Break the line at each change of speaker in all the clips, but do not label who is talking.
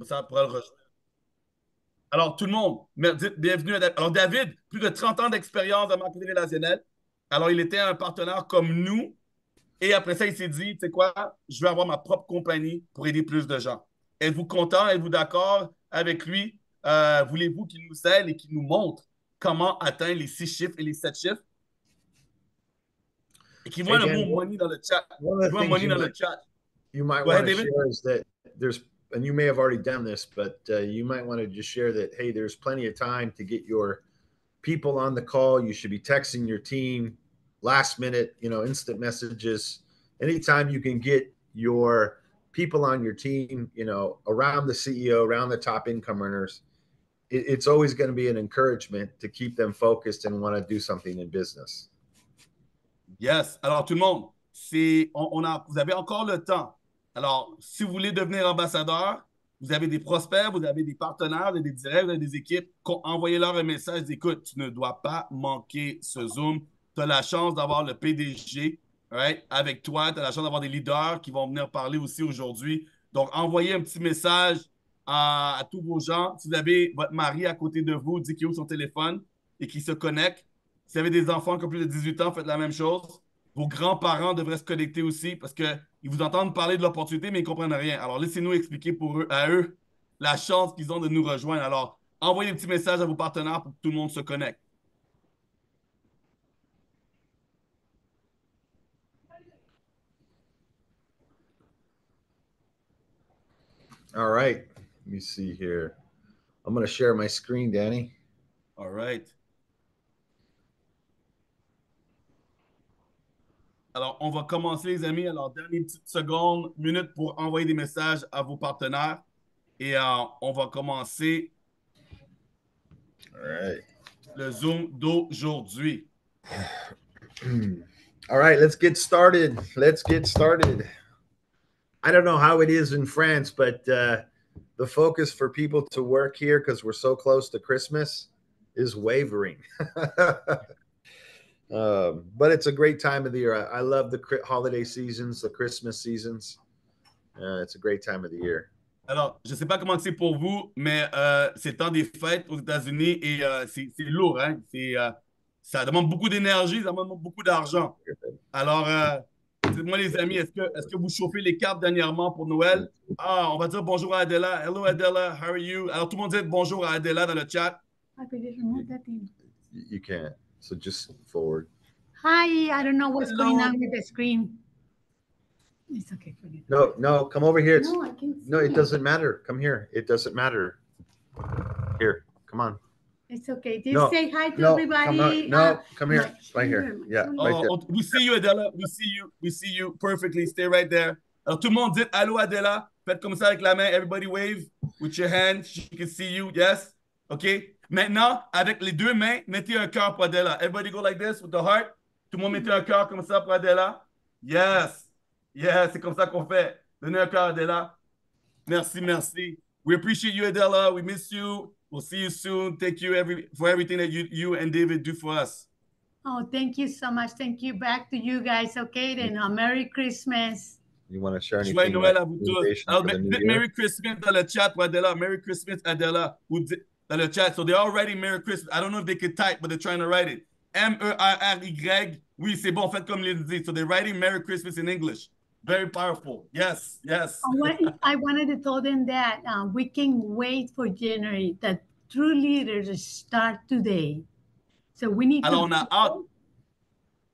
Comme ça, on pourra le rejoindre. Alors, tout le monde, bienvenue à David. Alors, David, plus de 30 ans d'expérience dans le marketing relationnel. Alors, il était un partenaire comme nous. Et après ça, il s'est dit, tu sais quoi, je vais avoir ma propre compagnie pour aider plus de gens. Êtes-vous content? Êtes-vous d'accord avec lui? Voulez-vous qu'il nous aide et qu'il nous montre comment atteindre les 6 chiffres et les 7 chiffres?
Hey
Écrivez-moi le
Dan,
mot money dans le chat.
one of the
Écrivez-moi
things
money dans le chat.
you might
Go
want
ahead,
to
David.
share is that there's, and you may have already done this, but you might want to just share that, hey, there's plenty of time to get your people on the call. You should be texting your team last minute, instant messages. Anytime you can get your people on your team, around the CEO, around the top income earners, it's always going to be an encouragement to keep them focused and want to do something in business.
Yes. Alors, tout le monde, vous avez encore le temps. Alors, si vous voulez devenir ambassadeur, vous avez des prospects, vous avez des partenaires, vous avez des directs, vous avez des équipes, envoyez-leur un message. Écoute, tu ne dois pas manquer ce Zoom. Tu as la chance d'avoir le PDG, right, avec toi. Tu as la chance d'avoir des leaders qui vont venir parler aussi aujourd'hui. Donc, envoyez un petit message à tous vos gens. Si vous avez votre mari à côté de vous, dites qu'il ouvre son téléphone et qu'il se connecte. Si vous avez des enfants qui ont plus de 18 ans, faites la même chose. Vos grands-parents devraient se connecter aussi parce qu'ils vous entendent parler de l'opportunité, mais ils ne comprennent rien. Alors, laissez-nous expliquer à eux la chance qu'ils ont de nous rejoindre. Alors, envoyez des petits messages à vos partenaires pour que tout le monde se connecte.
All right. Let me see here. I'm going to share my screen, Danny.
All right. Alors, on va commencer, les amis. Alors, dernière petite seconde, minute pour envoyer des messages à vos partenaires. Et on va commencer
All right.
le Zoom d'aujourd'hui.
All right, let's get started. Let's get started. I don't know how it is in France, but the focus for people to work here because we're so close to Christmas is wavering. But it's a great time of the year. I love the holiday seasons, the Christmas seasons. It's a great time of the year.
Alors, je ne sais pas comment c'est pour vous, mais c'est le temps des fêtes aux États-Unis et c'est lourd, hein? Ça demande beaucoup d'énergie, ça demande beaucoup d'argent. Alors, dites-moi les amis, est-ce que vous chauffez les cartes dernièrement pour Noël? Ah, on va dire bonjour à Adela. Hello Adela, how are you? Alors, tout le monde dit bonjour à Adela dans le chat.
You can't. So just forward.
Hi, I don't know what's
Hello.
going on with the screen. It's okay. Forget it.
No, come over here.
No, I can't
No,
see
it doesn't matter. Come here. It doesn't matter. Here, come on.
It's okay. Just
No,
say hi to
no,
everybody.
come here. Right here. Yeah, right there.
We see you, Adela. We see you. We see you perfectly. Stay right there. Alors, tout le monde dit allô, Adela. Faites comme ça avec la main. Everybody wave with your hand. She can see you. Yes? OK? Maintenant, avec les deux mains, mettez un cœur pour Adela. Everybody go like this with the heart. Tout le monde mettez un cœur comme ça pour Adela. Yes. Yes, c'est comme ça qu'on fait. Donnez un cœur à Adela. Merci, merci. We appreciate you, Adela. We miss you. We'll see you soon. Thank you for everything that you and David do for us.
Oh, thank you so much. Thank you. Back to you guys. Okay, then Merry Christmas.
You want to share anything?
Joyeux Noël à vous tous. Alors, Merry Christmas dans le chat pour Adela. Merry Christmas, Adela. Dans le chat. So they're all writing Merry Christmas. I don't know if they could type, but they're trying to write it. M-E-R-R-Y. Oui, c'est bon. Faites comme les dit. So they're writing Merry Christmas in English. Very powerful. Yes, yes.
I wanted to tell them that we can wait for January, that true leaders start today. So we need
Alors,
to...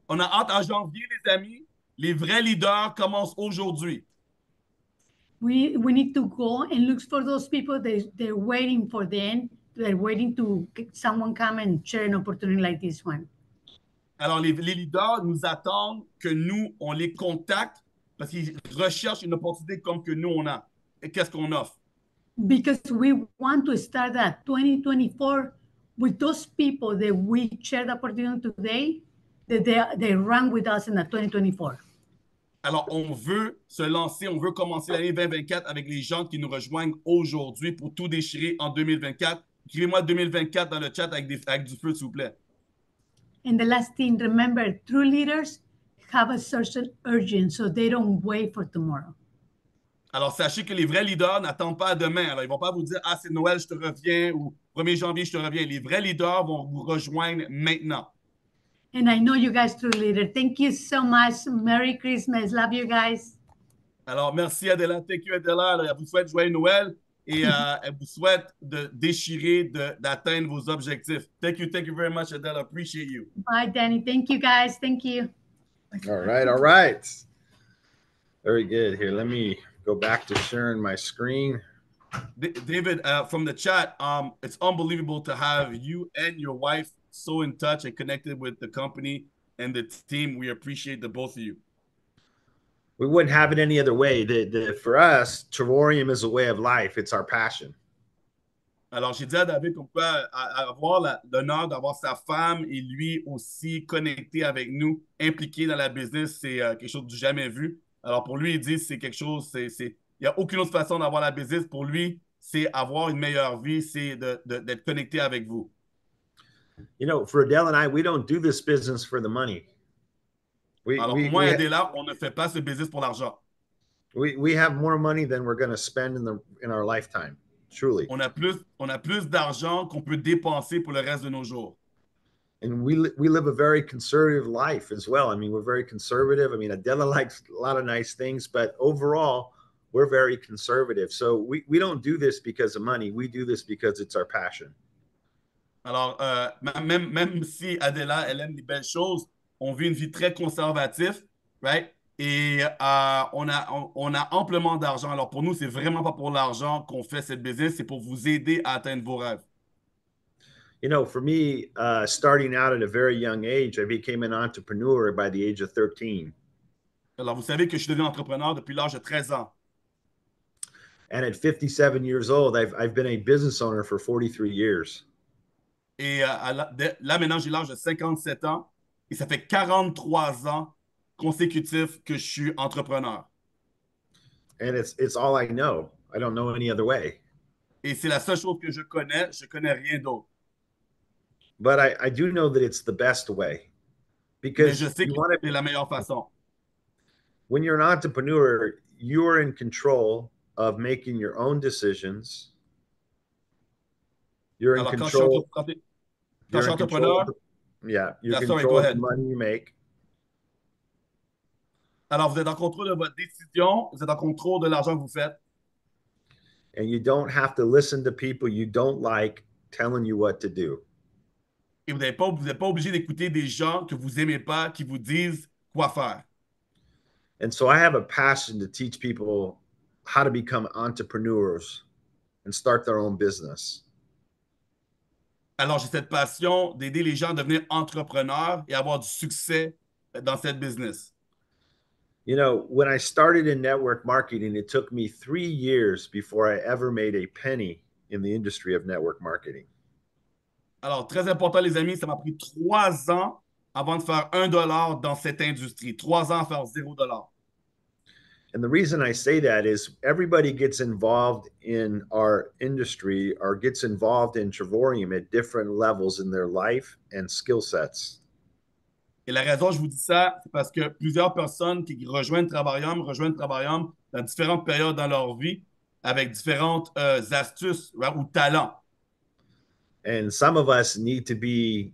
on a hâte en janvier, les amis. Les vrais leaders commencent aujourd'hui.
We need to go and look for those people they're waiting for them. They're waiting to someone come and share an opportunity like this one.
Alors, les leaders nous attendent que nous, on les contacte parce qu'ils recherchent une opportunité comme que nous, on a. Et qu'est-ce qu'on offre?
Because we want to start that 2024 with those people that we share the opportunity today, that they run with us in the 2024.
Alors, on veut se lancer, on veut commencer l'année 2024 avec les gens qui nous rejoignent aujourd'hui pour tout déchirer en 2024. Écrivez-moi 2024 dans le chat avec du feu, s'il vous plaît.
And the last thing, remember, true leaders have a certain urgency, so they don't wait for tomorrow.
Alors, sachez que les vrais leaders n'attendent pas à demain. Alors, ils ne vont pas vous dire, ah, c'est Noël, je te reviens, ou 1er janvier, je te reviens. Les vrais leaders vont vous rejoindre maintenant.
And I know you guys true leader. Thank you so much. Merry Christmas. Love you guys.
Alors, merci Adela. Thank you, Adela. Alors, elle vous souhaite joyeux Noël et elle vous souhaite de déchirer, d'atteindre vos objectifs. Thank you very much, Adela. Appreciate you.
Bye, Danny. Thank you, guys. Thank you.
All right, all right. Very good. Here, let me go back to sharing my screen.
David, from the chat, it's unbelievable to have you and your wife so in touch and connected with the company and the team. We appreciate the both of you.
We wouldn't have it any other way. For us, Travorium is a way of life. It's our passion.
Alors, j'ai dit à David comme quoi avoir l'honneur d'avoir sa femme et lui aussi connecté avec nous, impliqué dans la business, c'est quelque chose du jamais vu. Alors, pour lui, il dit c'est quelque chose, il n'y a aucune autre façon d'avoir la business. Pour lui, c'est avoir une meilleure vie, c'est d'être connecté avec vous.
You know, for Adele and I, we don't do this business for the money.
Alors, pour moi et Adela, on ne fait pas ce business pour l'argent.
We have more money than we're going to spend in our lifetime. Truly.
On a plus d'argent qu'on peut dépenser pour le reste de nos jours.
And we live a very conservative life as well. I mean, we're very conservative. I mean, Adela likes a lot of nice things, but overall, we're very conservative. So we don't do this because of money. We do this because it's our passion.
Alors, même si Adela, elle aime les belles choses, on vit une vie très conservative, right? Et on a amplement d'argent. Alors, pour nous, c'est vraiment pas pour l'argent qu'on fait cette business, c'est pour vous aider à atteindre vos rêves.
You know, for me, starting out at a very young age, I became an entrepreneur by the age of 13.
Alors, vous savez que je suis devenu entrepreneur depuis l'âge de 13 ans.
And at 57 years old, I've been a business owner for 43 years.
Et là, maintenant, j'ai l'âge de 57 ans et ça fait 43 ans consécutifs que je suis entrepreneur.
And it's all I know. I don't know any other way.
Et c'est la seule chose que je connais rien d'autre.
But I do know that it's the best way.
Mais
Because
je sais que c'est la meilleure façon.
when you're an entrepreneur, you're in control of making your own decisions. You're in
Alors,
control.
quand je suis entrepreneur,
You're in
sorry,
control
go
of the
ahead.
money you make.
alors vous êtes en contrôle de votre décision, vous êtes en contrôle de l'argent que vous faites.
And you don't have to listen to people you don't like telling you what to do.
Et vous n'êtes pas obligé d'écouter des gens que vous n'aimez pas qui vous disent quoi faire.
And so I have a passion to teach people how to become entrepreneurs and start their own business.
Alors, j'ai cette passion d'aider les gens à devenir entrepreneurs et avoir du succès dans cette business.
You know, when I started in network marketing, it took me 3 years before I ever made a penny in the industry of network marketing.
Alors, très important, les amis, ça m'a pris 3 ans avant de faire $1 dans cette industrie. 3 ans à faire $0.
And the reason I say that is everybody gets involved in our industry or gets involved in Travorium at different levels in their life and skill sets.
Et la raison, je vous dis ça, c'est parce que plusieurs personnes qui rejoignent Travarium dans différentes périodes dans leur vie avec différentes astuces ou talents.
And some of us need to be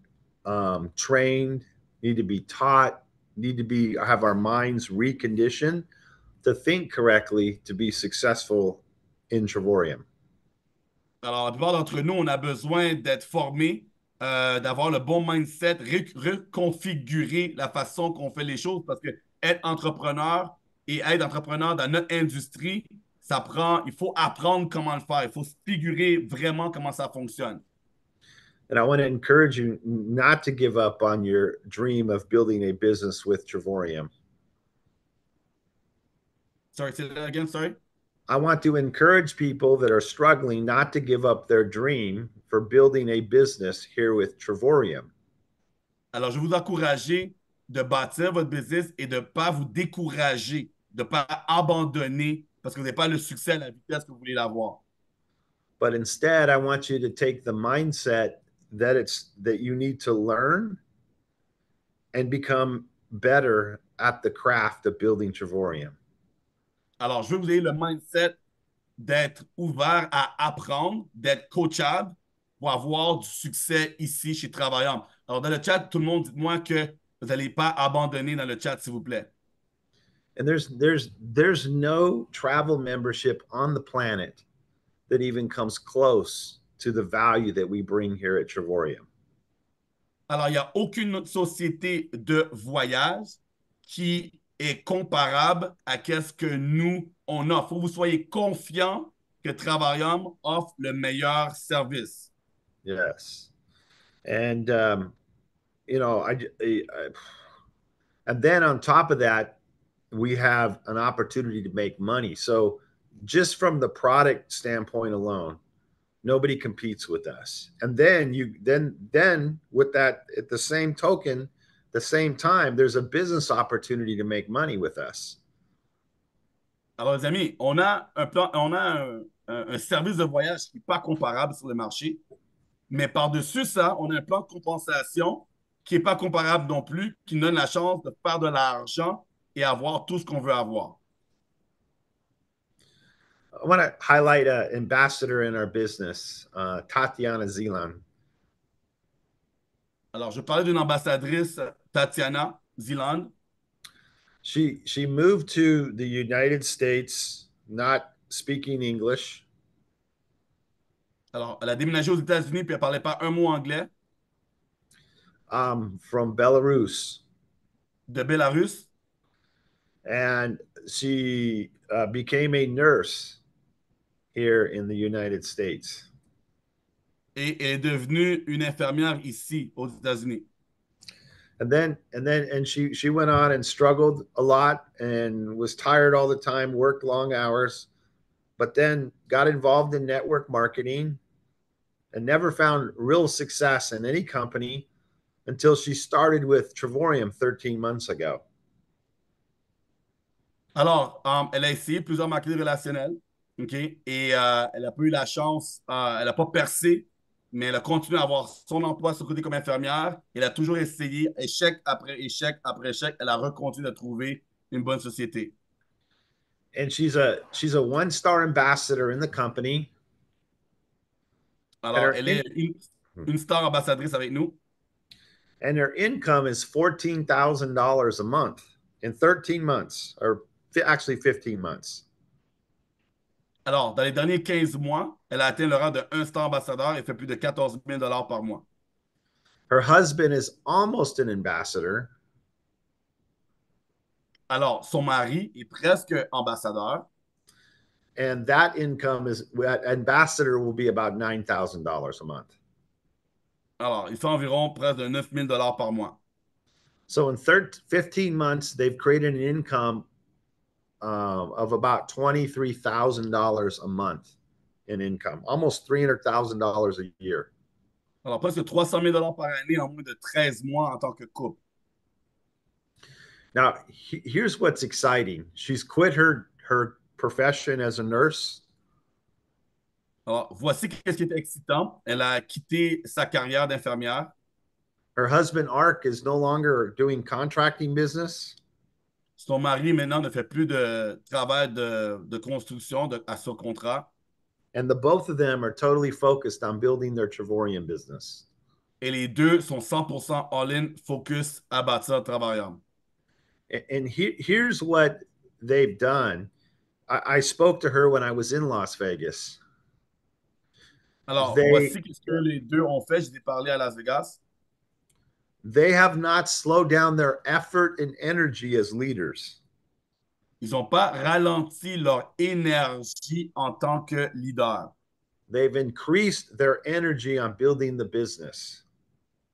trained, need to be taught, need to have our minds reconditioned to think correctly to be successful in Travorium.
Alors, la plupart d'entre nous, on a besoin d'être formés, d'avoir le bon mindset, reconfigurer la façon qu'on fait les choses parce que être entrepreneur et être entrepreneur dans notre industrie, il faut apprendre comment le faire. Il faut se figurer vraiment comment ça fonctionne.
And I want to encourage you not to give up on your dream of building a business with Travorium.
Sorry, say that again, sorry.
I want to encourage people that are struggling not to give up their dream for building a business here with Travorium.
Alors, je vais vous encourager de bâtir votre business et de ne pas vous décourager, de ne pas abandonner parce que vous n'avez pas le succès à la vitesse que vous voulez l'avoir.
But instead, I want you to take the mindset that you need to learn and become better at the craft of building Travorium.
Alors, je veux que vous ayez le mindset d'être ouvert à apprendre, d'être coachable pour avoir du succès ici chez Travaillons. Alors, dans le chat, tout le monde, dites-moi que vous n'allez pas abandonner dans le chat, s'il vous plaît.
And there's no travel membership on the planet that even comes close to the value that we bring here at Trevorium.
Alors, il n'y a aucune autre société de voyage qui est comparable à ce que nous, on offre. Il faut que vous soyez confiants que Travaillum offre le meilleur service.
Yes. And, you know, and then on top of that, we have an opportunity to make money. So just from the product standpoint alone, nobody competes with us. And then then with that, at the same token, the same time, there's a business opportunity to make money with us.
Alors, les amis, on a un service de voyage qui n'est pas comparable sur le marché, mais par-dessus ça, on a un plan de compensation qui n'est pas comparable non plus, qui donne la chance de faire de l'argent et avoir tout ce qu'on veut avoir.
I want to highlight an ambassador in our business, Tatiana Zeland.
Alors, je parlais d'une ambassadrice, Tatiana Zeland.
She moved to the United States, not speaking English.
Alors, elle a déménagé aux États-Unis puis elle ne parlait pas un mot anglais.
From Belarus.
De Bélarus.
And she became a nurse here in the United States.
Et elle est devenue une infirmière ici, aux États-Unis.
And she went on and struggled a lot and was tired all the time, worked long hours, but then got involved in network marketing and never found real success in any company until she started with Trevorium 13 months ago.
Alors, elle a essayé plusieurs marketing relationnels, OK? Et elle n'a pas eu la chance, elle n'a pas percé, mais elle a continué à avoir son emploi sur le côté comme infirmière. Elle a toujours essayé, échec après échec après échec, elle a recontinué de trouver une bonne société.
And she's a one-star ambassador in the company.
Alors, elle est une star ambassadrice avec nous.
And her income is $14,000 a month in 13 months, or actually 15 months.
Alors, dans les derniers 15 mois, elle a atteint le rang de 1 star ambassadeur et fait plus de 14 000 $ par mois.
Her husband is almost an ambassador.
Alors, son mari est presque ambassadeur.
And that income is, ambassador will be about $9,000 a month.
Alors, il fait environ presque de 9 000 $ par mois.
So in 15 months, they've created an income of about $23,000 a month in income, almost $300,000 a year.
Alors, presque 300 000 $ par année en moins de 13 mois en tant que couple.
Now, here's what's exciting. She's quit her profession as a nurse.
Alors, voici ce qui est excitant. Elle a quitté sa carrière d'infirmière.
Her husband, Ark, is no longer doing contracting business.
Son mari, maintenant, ne fait plus de travail de construction à son contrat.
And the both of them are totally focused on building their Trevorium business.
Et les deux sont 100% all-in, focus à bâtir Travaillum.
And here's what they've done. I spoke to her when I was in Las Vegas.
Alors, voici ce que les deux ont fait. Je l'ai parlé à Las Vegas.
They have not slowed down their effort and energy as leaders.
Ils n'ont pas ralenti leur énergie en tant que leader.
They've increased their energy on building the business.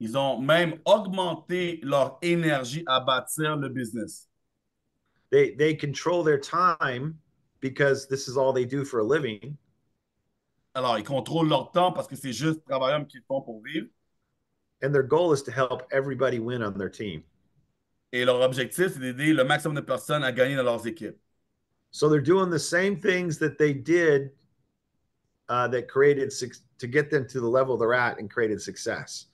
Ils ont même augmenté leur énergie à bâtir le business.
They control their time because this is all they do for a living.
Alors, ils contrôlent leur temps parce que c'est juste Travaillum qu'ils font pour vivre.
And their goal is to help everybody win on their team.
Et leur objectif, c'est d'aider le maximum de personnes à gagner dans leurs équipes.
So they're doing the same things that they did that created to get them to the level they're at and created success.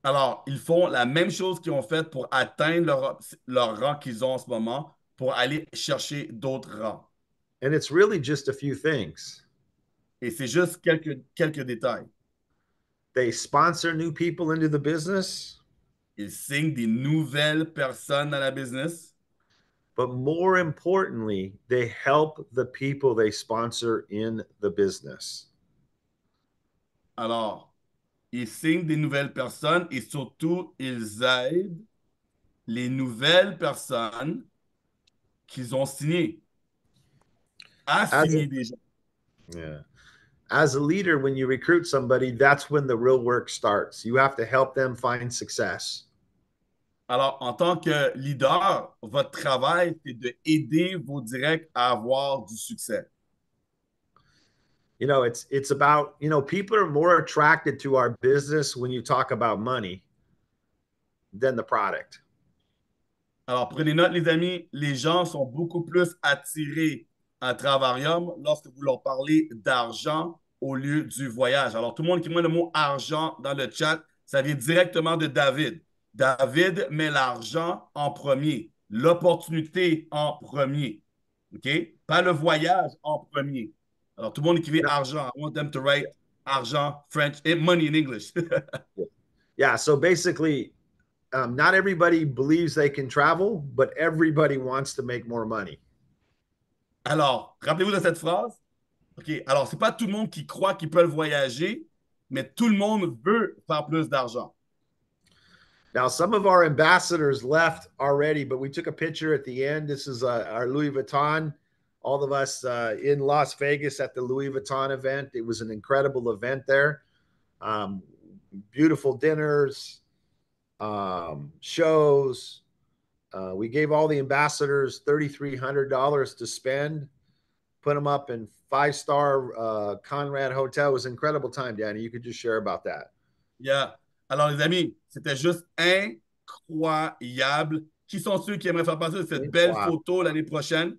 Alors, ils font la même chose qu'ils ont fait pour atteindre leur rang qu'ils ont en ce moment, pour aller chercher d'autres rangs.
And it's really just a few things.
Et c'est juste quelques détails.
They sponsor new people into the business.
Ils signent des nouvelles personnes dans la business.
But more importantly, they help the people they sponsor in the business.
Alors, ils signent des nouvelles personnes et surtout, ils aident les nouvelles personnes qu'ils ont signées à signer des gens.
Yeah. As a leader, when you recruit somebody, that's when the real work starts. You have to help them find success.
Alors, en tant que leader, votre travail, c'est d'aider vos directs à avoir du succès.
You know, it's about, you know, people are more attracted to our business when you talk about money than the product.
Alors, prenez note, les amis, les gens sont beaucoup plus attirés à Travarium lorsque vous leur parlez d'argent au lieu du voyage. Alors, tout le monde qui met le mot argent dans le chat, ça vient directement de David. David met l'argent en premier, l'opportunité en premier. OK? Pas le voyage en premier. Alors, tout le monde écrivait argent. I want them to write argent, French, and money in English.
Yeah, so basically, not everybody believes they can travel, but everybody wants to make more money.
Alors, rappelez-vous de cette phrase. OK, alors, c'est pas tout le monde qui croit qu'ils peuvent voyager, mais tout le monde veut faire plus d'argent.
Now, some of our ambassadors left already, but we took a picture at the end. This is our Louis Vuitton. All of us in Las Vegas at the Louis Vuitton event. It was an incredible event there. Beautiful dinners, shows. We gave all the ambassadors $3,300 to spend, put them up in five-star Conrad Hotel. It was an incredible time, Danny. You could just share about that.
Yeah. Alors, les amis, c'était juste incroyable. Qui sont ceux qui aimeraient faire partie de cette belle photo l'année prochaine?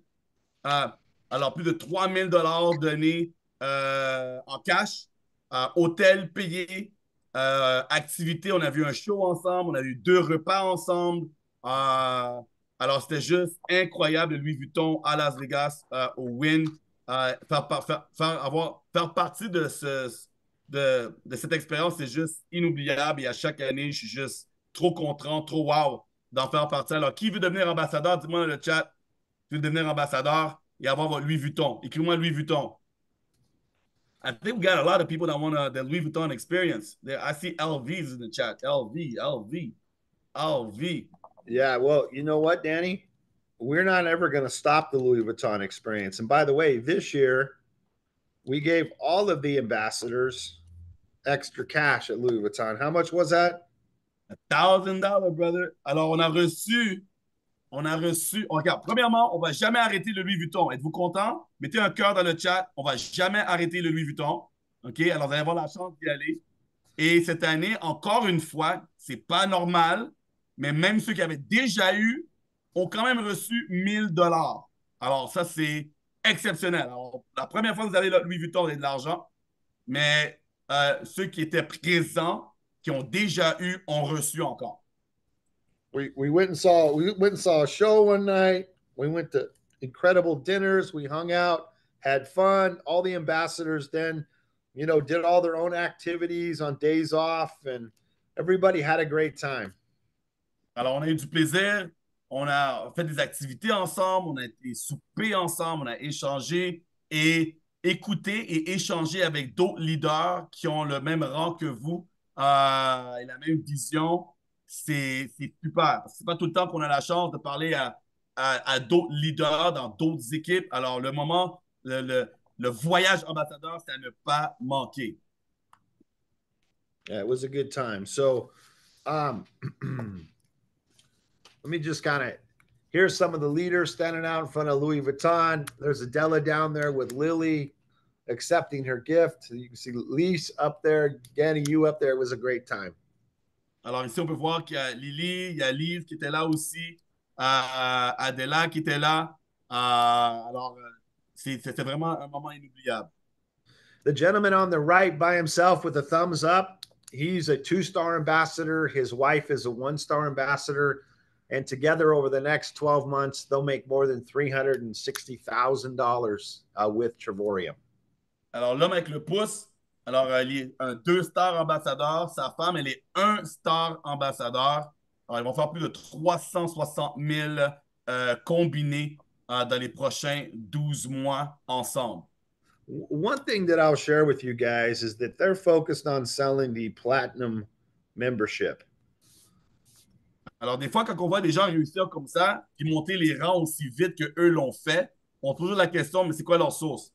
Alors, plus de 3 000 donnés en cash, hôtel payé, activités. On a vu un show ensemble, on a eu 2 repas ensemble. Alors, c'était juste incroyable, Louis Vuitton à Las Vegas, au Wynn. Faire partie de cette expérience, c'est juste inoubliable. Et à chaque année, je suis juste trop content, trop wow d'en faire partie. Alors, qui veut devenir ambassadeur? Dis-moi dans le chat. Qui veut devenir ambassadeur et avoir votre Louis Vuitton? Écris-moi Louis Vuitton. I think we got a lot of people that want the Louis Vuitton experience. I see LVs in the chat. LV, LV, LV.
Yeah, well, you know what, Danny? We're not ever going to stop the Louis Vuitton experience. And by the way, this year, we gave all of the ambassadors extra cash at Louis Vuitton. How much was that?
$1,000, brother. Alors, on a reçu, regarde, premièrement, on ne va jamais arrêter le Louis Vuitton. Êtes-vous content? Mettez un cœur dans le chat. On ne va jamais arrêter le Louis Vuitton. OK? Alors, vous allez avoir la chance d'y aller. Et cette année, encore une fois, c'est pas normal, mais même ceux qui avaient déjà eu ont quand même reçu 1 000 $. Alors, ça, c'est exceptionnel. Alors, la première fois que vous avez le Louis Vuitton, vous avez de l'argent, mais ceux qui étaient présents, qui ont déjà eu, ont reçu encore.
We went and saw a show one night. We went to incredible dinners. We hung out, had fun. All the ambassadors then, you know, did all their own activities on days off, and everybody had a great time.
Alors, on a eu du plaisir. On a fait des activités ensemble. On a été souper ensemble. On a échangé et écouté et échangé avec d'autres leaders qui ont le même rang que vous et la même vision. C'est super. C'est pas tout le temps qu'on a la chance de parler à d'autres leaders dans d'autres équipes. Alors, le moment, le voyage ambassadeur, c'est à ne pas manquer.
Yeah, it was a good time. So, let me just kind of, here's some of the leaders standing out in front of Louis Vuitton. There's Adela down there with Lily accepting her gift. You can see Lise up there, Danny, you up there. It was a great time.
Alors ici, on peut voir qu'il y a Lily, il y a Lise qui était là aussi, Adela qui était là. Alors, c'était vraiment un moment inoubliable.
The gentleman on the right by himself with a thumbs up, he's a 2-star ambassador. His wife is a 1-star ambassador. And together over the next 12 months, they'll make more than $360,000 with Trevorium.
Alors, l'homme avec le pouce, alors, il est un 2-star ambassadeur. Sa femme, elle est 1-star ambassadeur. Alors, ils vont faire plus de 360 000 combinés dans les prochains 12 mois ensemble.
One thing that I'll share with you guys is that they're focused on selling the platinum membership.
Alors, des fois, quand on voit des gens réussir comme ça, qui monter les rangs aussi vite qu'eux l'ont fait, on pose toujours la question, mais c'est quoi leur source?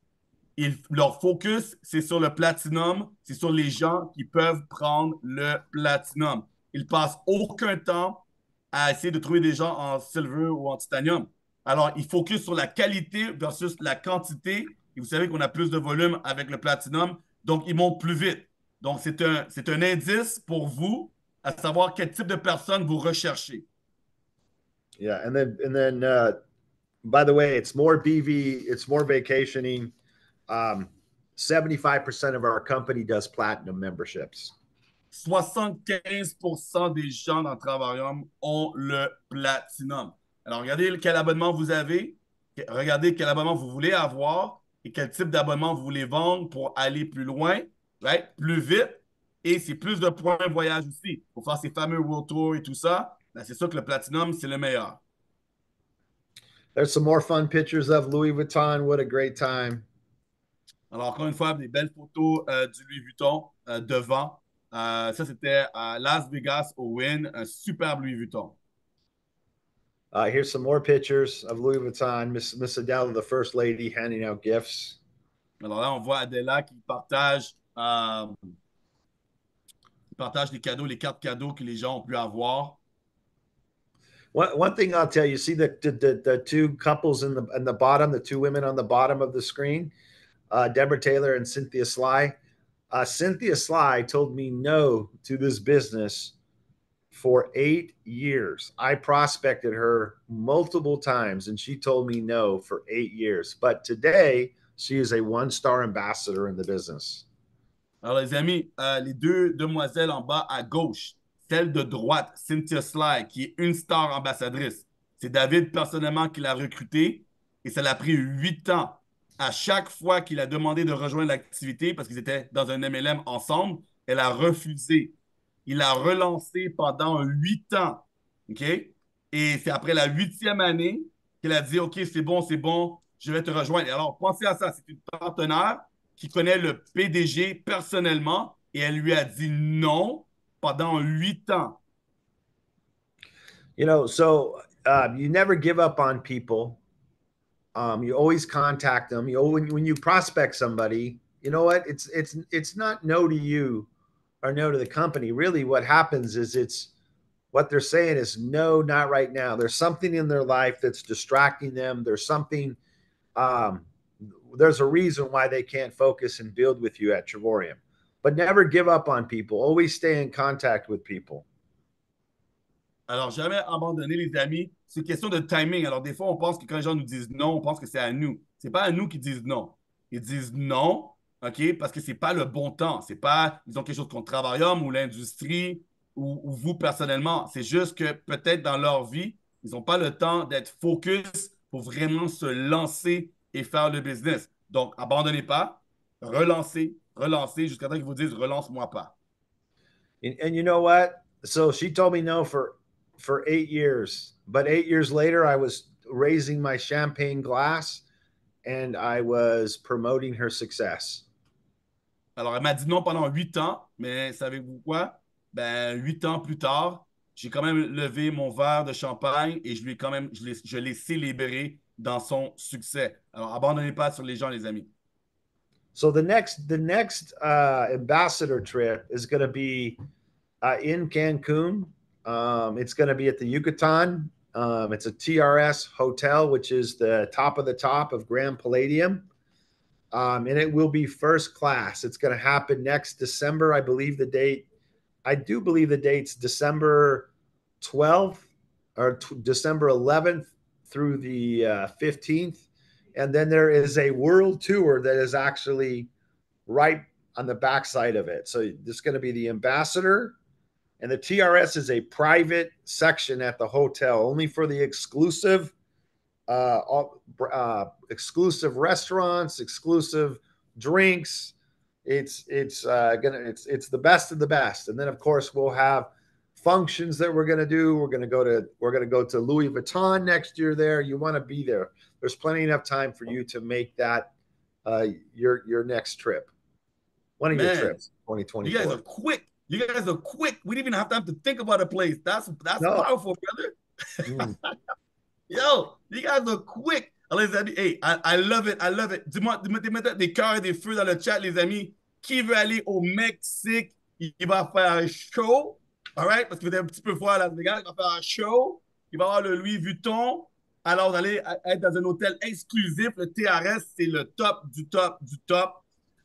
Leur focus, c'est sur le platinum, c'est sur les gens qui peuvent prendre le platinum. Ils passent aucun temps à essayer de trouver des gens en silver ou en titanium. Alors, ils focus sur la qualité versus la quantité. Et vous savez qu'on a plus de volume avec le platinum, donc ils montent plus vite. Donc, c'est un indice pour vous à savoir quel type de personne vous recherchez.
Yeah, and then by the way, it's more BV, it's more vacationing. 75% of our company does platinum memberships.
75% des gens dans Travarium ont le platinum. Alors, regardez quel abonnement vous avez, regardez quel abonnement vous voulez avoir et quel type d'abonnement vous voulez vendre pour aller plus loin, right? Plus vite. Et c'est plus de points de voyage aussi. Pour faire ces fameux World Tour et tout ça, ben c'est sûr que le platinum, c'est le meilleur.
There's some more fun pictures of Louis Vuitton. What a great time.
Alors, encore une fois, des belles photos du Louis Vuitton devant. Ça, c'était à Las Vegas au Wynn, un superbe Louis Vuitton.
Here's some more pictures of Louis Vuitton. Miss Adela, the first lady, handing out gifts.
Alors là, on voit Adela qui partage les cadeaux, les cartes cadeaux que les gens ont pu avoir.
One thing I'll tell you, see the two couples in the bottom, the two women on the bottom of the screen, Deborah Taylor and Cynthia Sly. Cynthia Sly told me no to this business for 8 years. I prospected her multiple times and she told me no for 8 years. But today, she is a 1-star ambassador in the business.
Alors, les amis, les deux demoiselles en bas à gauche, celle de droite, Cynthia Sly, qui est une star ambassadrice. C'est David personnellement qui l'a recrutée et ça l'a pris 8 ans. À chaque fois qu'il a demandé de rejoindre l'activité parce qu'ils étaient dans un MLM ensemble, elle a refusé. Il a relancé pendant 8 ans. OK? Et c'est après la 8e année qu'elle a dit OK, c'est bon, je vais te rejoindre. Et alors, pensez à ça. C'est une partenaire qui connaît le PDG personnellement et elle lui a dit non pendant 8 ans.
You know, so you never give up on people. You always contact them. You when you prospect somebody, you know what? It's not no to you or no to the company. Really, what happens is it's what they're saying is no, not right now. There's something in their life that's distracting them. There's something. There's a reason why they can't focus and build with you at Trevorium. But never give up on people. Always stay in contact with people.
Alors, jamais abandonner les amis. C'est une question de timing. Alors, des fois, on pense que quand les gens nous disent non, on pense que c'est à nous. C'est pas à nous qu'ils disent non. Ils disent non, OK, parce que c'est pas le bon temps. C'est pas, ils ont quelque chose contre Travarium ou l'industrie ou vous personnellement. C'est juste que peut-être dans leur vie, ils n'ont pas le temps d'être focus pour vraiment se lancer et faire le business. Donc, abandonnez pas, relancez jusqu'à temps qu'ils vous disent relance-moi pas.
And you know what? So she told me no for 8 years, but 8 years later, I was raising my champagne glass and I was promoting her success.
Alors, elle m'a dit non pendant 8 ans, mais savez-vous quoi? Ben, 8 ans plus tard, j'ai quand même levé mon verre de champagne et je l'ai célébré dans son succès. Alors, abandonnez pas sur les gens, les amis.
So the next ambassador trip is going to be in Cancun. It's going to be at the Yucatan. It's a TRS hotel, which is the top of Grand Palladium. And it will be first class. It's going to happen next December. I do believe the date's December 12th or December 11th through the 15th. And then there is a world tour that is actually right on the backside of it. So there's going to be the ambassador, And the TRS is a private section at the hotel, only for the exclusive exclusive restaurants, exclusive drinks. It's the best of the best. And then of course we'll have functions that we're gonna do. We're gonna go to Louis Vuitton next year there. You want to be there. There's plenty enough time for you to make that your next trip. One of your trips, 2024.
You guys are quick. You guys are quick. We didn't even have time to think about a place. That's powerful, brother. Yo, you guys are quick. Alors, les amis, hey, I love it, I love it. Dis-moi, mettez des cœurs et des feux dans le chat, les amis. Qui veut aller au Mexique? Il va faire un show, all right? Parce que vous êtes un petit peu froid à Las Vegas. Il va faire un show. Il va avoir le Louis Vuitton. Alors, vous allez être dans un hôtel exclusif. Le TRS, c'est le top du top du top.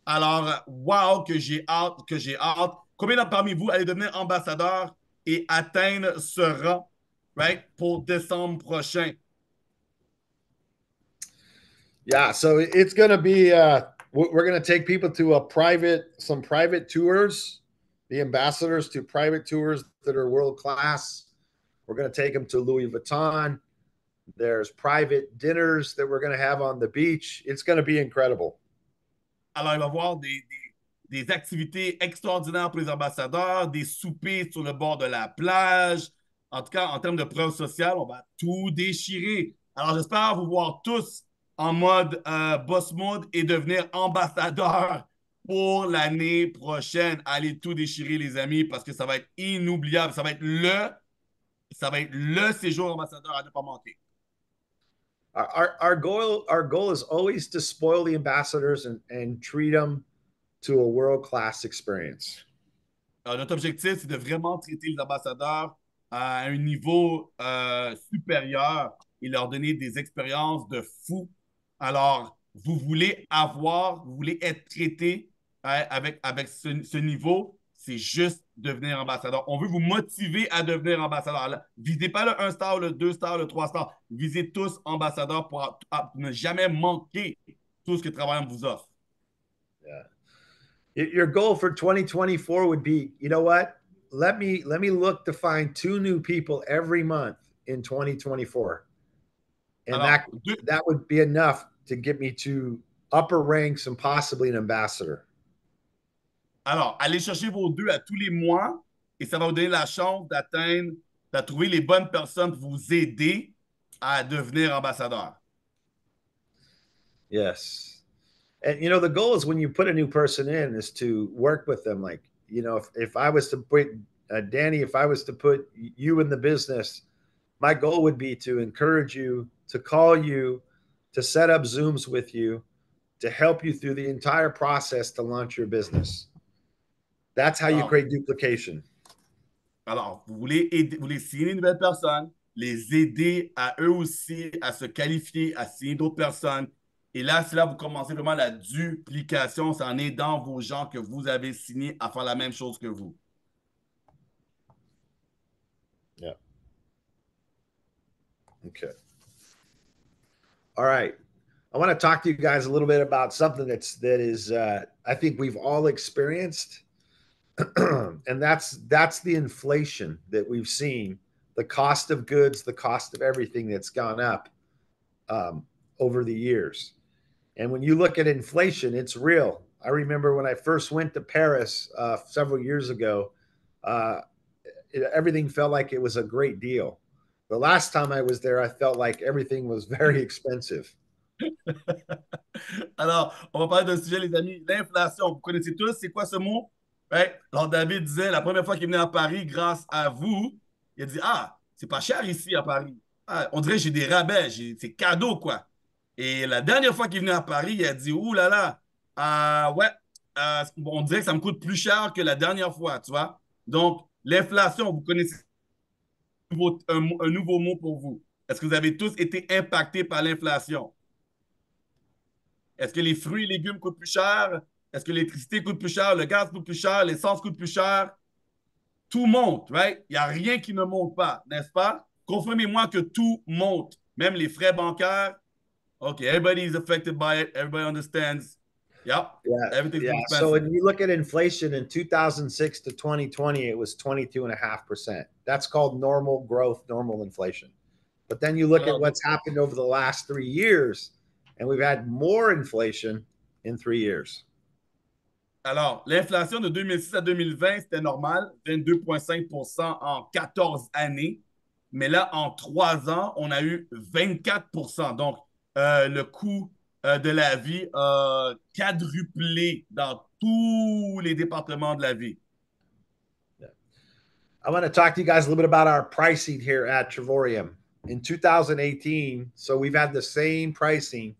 Alors, wow, que j'ai hâte, que j'ai hâte. Combien parmi vous allez devenir ambassadeur et atteindre ce rang, right, pour décembre prochain?
Yeah, so it's going to be, we're going to take people to some private tours, the ambassadors to private tours that are world-class. We're going to take them to Louis Vuitton. There's private dinners that we're going to have on the beach. It's going to be incredible.
Alors, il va y avoir des activités extraordinaires pour les ambassadeurs, des soupers sur le bord de la plage. En tout cas, en termes de preuve sociale, on va tout déchirer. Alors, j'espère vous voir tous en mode boss mode et devenir ambassadeur pour l'année prochaine. Allez tout déchirer, les amis, parce que ça va être inoubliable. Ça va être le séjour ambassadeur à ne pas manquer.
Our goal is always to spoil the ambassadors and treat them to a world-class experience.
Alors, notre objectif, c'est de vraiment traiter les ambassadeurs à un niveau supérieur et leur donner des expériences de fou. Alors, vous voulez être traité avec ce niveau, c'est juste devenir ambassadeur. On veut vous motiver à devenir ambassadeur. Visez pas le 1 star, le 2 stars, le 3 stars. Visez tous ambassadeurs pour ne jamais manquer tout ce que Travaillant vous offre.
Yeah. Your goal for 2024 would be, you know what? Let me look to find 2 new people every month in 2024. And alors, that would be enough to get me to upper ranks and possibly an ambassador.
Alors, allez chercher vos 2 à tous les mois et ça va vous donner la chance de trouver les bonnes personnes pour vous aider à devenir ambassadeur.
Yes. And, you know, the goal is when you put a new person in is to work with them. Like, you know, if I was to put, Danny, if I was to put you in the business, my goal would be to encourage you, to call you, to set up Zooms with you, to help you through the entire process to launch your business. That's how you create duplication.
Alors, vous voulez signer une nouvelle personne, les aider à eux aussi à se qualifier, à signer d'autres personnes. Et là, c'est là que vous commencez vraiment la duplication. C'est en aidant vos gens que vous avez signés à faire la même chose que vous.
Yeah. Okay. All right. I want to talk to you guys a little bit about something that is I think we've all experienced. And that's the inflation that we've seen, the cost of goods, the cost of everything that's gone up over the years. And when you look at inflation, it's real. I remember when I first went to Paris several years ago, everything felt like it was a great deal. The last time I was there, I felt like everything was very expensive.
Alors, on va parler d'un sujet, les amis, l'inflation. Vous connaissez tous, c'est quoi ce mot? Right? Alors, David disait, la première fois qu'il est venu à Paris, grâce à vous, il a dit, ah, c'est pas cher ici à Paris. Ah, on dirait que j'ai des rabais, c'est cadeau, quoi. Et la dernière fois qu'il est venu à Paris, il a dit, ouh là là, ouais, on dirait que ça me coûte plus cher que la dernière fois, tu vois. Donc, l'inflation, vous connaissez un nouveau mot pour vous. Est-ce que vous avez tous été impactés par l'inflation? Est-ce que les fruits et légumes coûtent plus cher? Est-ce que l'électricité coûte plus cher? Le gaz coûte plus cher? L'essence coûte plus cher? Tout monte, right? Il n'y a rien qui ne monte pas, n'est-ce pas? Confirmez-moi que tout monte, même les frais bancaires. OK, everybody is affected by it. Everybody understands. Yep.
Yeah.
Everything's
Yeah.
too
So
expensive.
when you look at inflation in 2006 to 2020, it was 22.5%. That's called normal growth, normal inflation. But then you look at
Alors,
what's happened over the last 3 years, and we've had more inflation in 3 years.
Alors, l'inflation de 2006 à 2020, c'était normal, 22,5% en 14 années. Mais là, en 3 ans, on a eu 24%. Donc, le coût de la vie a quadruplé dans tous les départements de la vie.
I want to talk to you guys a little bit about our pricing here at Trevorium. In 2018, so we've had the same pricing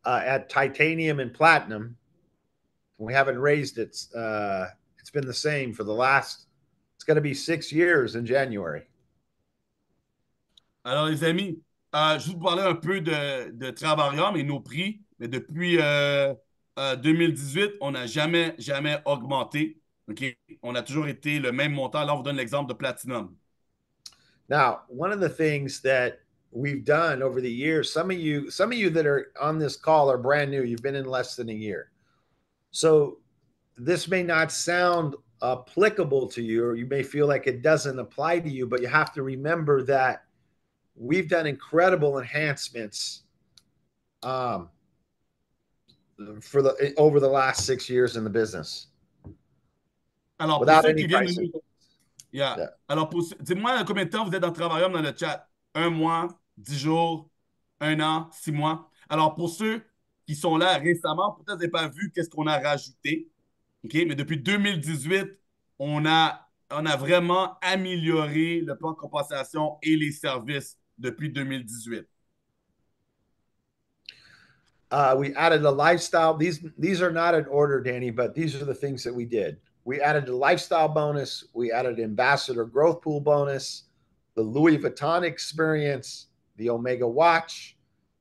at titanium and platinum. We haven't raised it. It's been the same for the last, it's going to be 6 years in January.
Alors, les amis, je vais vous parler un peu de Travarium et nos prix. Mais depuis 2018, on n'a jamais augmenté. OK? On a toujours été le même montant. Là, on vous donne l'exemple de Platinum.
Now, one of the things that we've done over the years, some of you that are on this call are brand new. You've been in less than a year. So this may not sound applicable to you, or you may feel like it doesn't apply to you, but you have to remember that we've done incredible enhancements for over the last 6 years in the business.
Alors, pour
without
ceux
any
qui viennent de
pricing.
nous. Yeah.
Yeah.
Alors, dis-moi combien de temps vous êtes dans Travarium dans le chat? 1 mois, 10 jours, 1 an, 6 mois. Alors, pour ceux qui sont là récemment, peut-être que vous n'avez pas vu qu'est-ce qu'on a rajouté. OK? Mais depuis 2018, on a vraiment amélioré le plan de compensation et les services depuis 2018.
We added a lifestyle. These are not in order, Danny, but these are the things that we did. We added a lifestyle bonus. We added ambassador growth pool bonus, the Louis Vuitton experience, the Omega watch,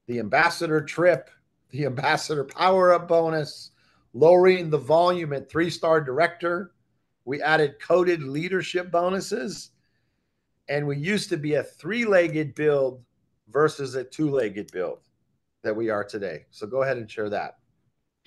the ambassador trip, the ambassador power up bonus, lowering the volume at 3-star director. We added coded leadership bonuses. And we used to be a 3-legged build versus a 2-legged build that we are today. So go ahead and share that.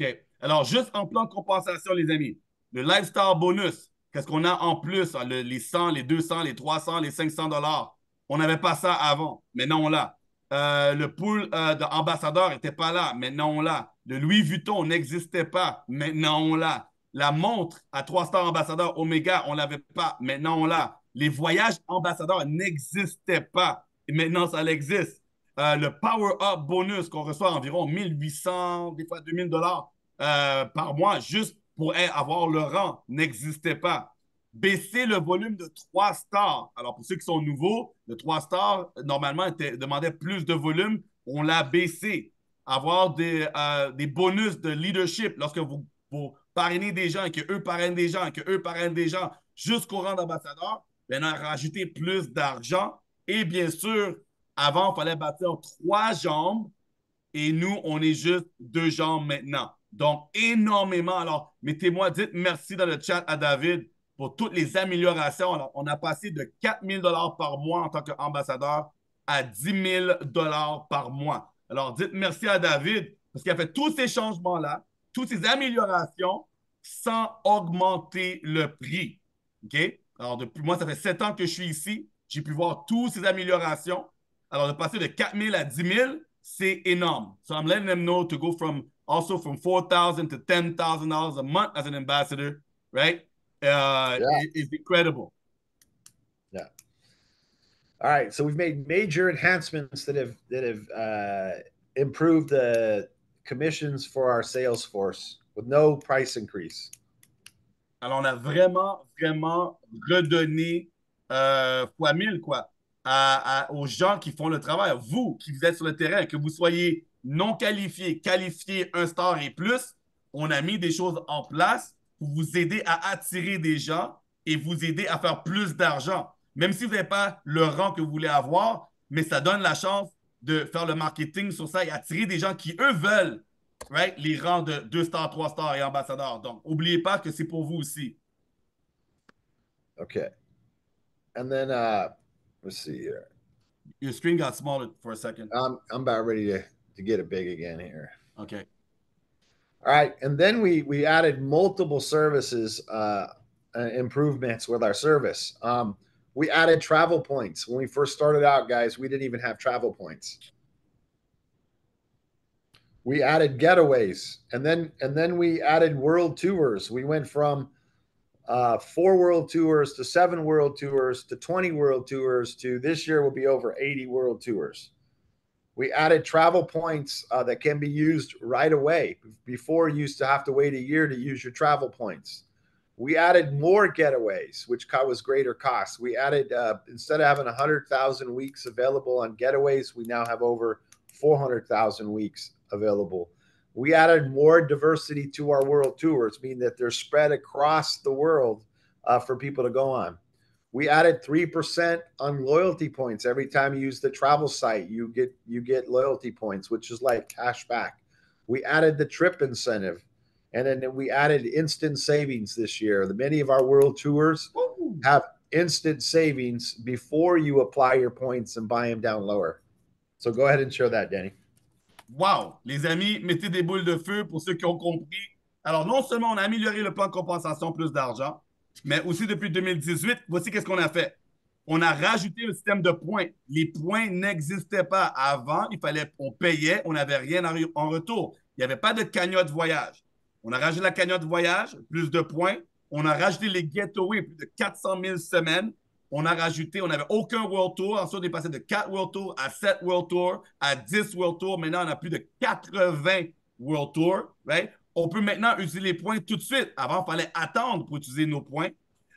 OK. Alors, juste en plan de compensation, les amis, le lifestyle bonus, qu'est-ce qu'on a en plus? Les 100, les 200, les 300, les 500 $. On n'avait pas ça avant. Maintenant, on l'a. Le pool d'ambassadeurs n'était pas là. Maintenant, on l'a. Le Louis Vuitton n'existait pas. Maintenant, on l'a. La montre à 3 stars ambassadeurs Omega, on ne l'avait pas. Maintenant, on l'a. Les voyages ambassadeurs n'existaient pas. Et maintenant, ça existe. Le Power Up bonus qu'on reçoit environ 1800, des fois 2000 $ par mois, juste pour avoir le rang, n'existait pas. Baisser le volume de 3 stars. Alors, pour ceux qui sont nouveaux, le 3 stars, normalement, demandait plus de volume. On l'a baissé. Avoir des bonus de leadership lorsque vous parrainez des gens et qu'eux parrainent des gens et qu'eux parrainent des gens jusqu'au rang d'ambassadeur, on a rajouté plus d'argent. Et bien sûr, avant, il fallait bâtir 3 jambes et nous, on est juste 2 jambes maintenant. Donc, énormément. Alors, mettez-moi, dites merci dans le chat à David pour toutes les améliorations. Alors, on a passé de 4 000 $ par mois en tant qu'ambassadeur à 10 000 $ par mois. Alors, dites merci à David parce qu'il a fait tous ces changements-là, toutes ces améliorations sans augmenter le prix. OK? Alors, depuis moi, ça fait 7 ans que je suis ici. J'ai pu voir toutes ces améliorations. Alors, de passer de 4 000 à 10 000, c'est énorme. So, I'm letting them know to go from $4,000 to $10,000 a month as an ambassador, right? Is incredible.
Yeah. All right. So we've made major enhancements that have improved the commissions for our sales force with no price increase.
Alors, on a vraiment redonné fois 1000, quoi, aux gens qui font le travail. Vous, qui vous êtes sur le terrain, que vous soyez non qualifié, qualifié 1 star et plus, on a mis des choses en place pour vous aider à attirer des gens et vous aider à faire plus d'argent. Même si vous n'avez pas le rang que vous voulez avoir, mais ça donne la chance de faire le marketing sur ça et attirer des gens qui, eux, veulent, right, les rangs de 2 stars, 3 stars et ambassadeurs. Donc, n'oubliez pas que c'est pour vous aussi.
Okay. And then, let's see here.
Your screen got smaller for a second.
I'm about ready to get it big again here.
Okay.
All right, and then we added multiple services improvements with our service. We added travel points. When we first started out, guys, we didn't even have travel points. We added getaways, and then we added world tours. We went from 4 world tours to 7 world tours to 20 world tours to this year will be over 80 world tours. We added travel points that can be used right away. Before, you used to have to wait a year to use your travel points. We added more getaways, which was greater cost. We added, instead of having 100,000 weeks available on getaways, we now have over 400,000 weeks available. We added more diversity to our world tours, meaning that they're spread across the world for people to go on. We added 3% on loyalty points. Every time you use the travel site, you get loyalty points, which is like cash back. We added the trip incentive, and then we added instant savings this year. Many of our world tours have instant savings before you apply your points and buy them down lower. So go ahead and show that, Danny.
Wow! Les amis, mettez des boules de feu pour ceux qui ont compris. Alors, non seulement on a amélioré le plan de compensation plus d'argent, mais aussi depuis 2018, voici qu'est-ce qu'on a fait. On a rajouté un système de points. Les points n'existaient pas avant. On payait, on n'avait rien en retour. Il n'y avait pas de cagnotte voyage. On a rajouté la cagnotte voyage, plus de points. On a rajouté les getaways, plus de 400 000 semaines. On a rajouté, on n'avait aucun World Tour. Ensuite, on est passé de 4 World Tours à 7 World Tours, à 10 World Tours. Maintenant, on a plus de 80 World Tours. Right? On peut maintenant utiliser les points tout de suite. Avant, il fallait attendre pour utiliser nos points.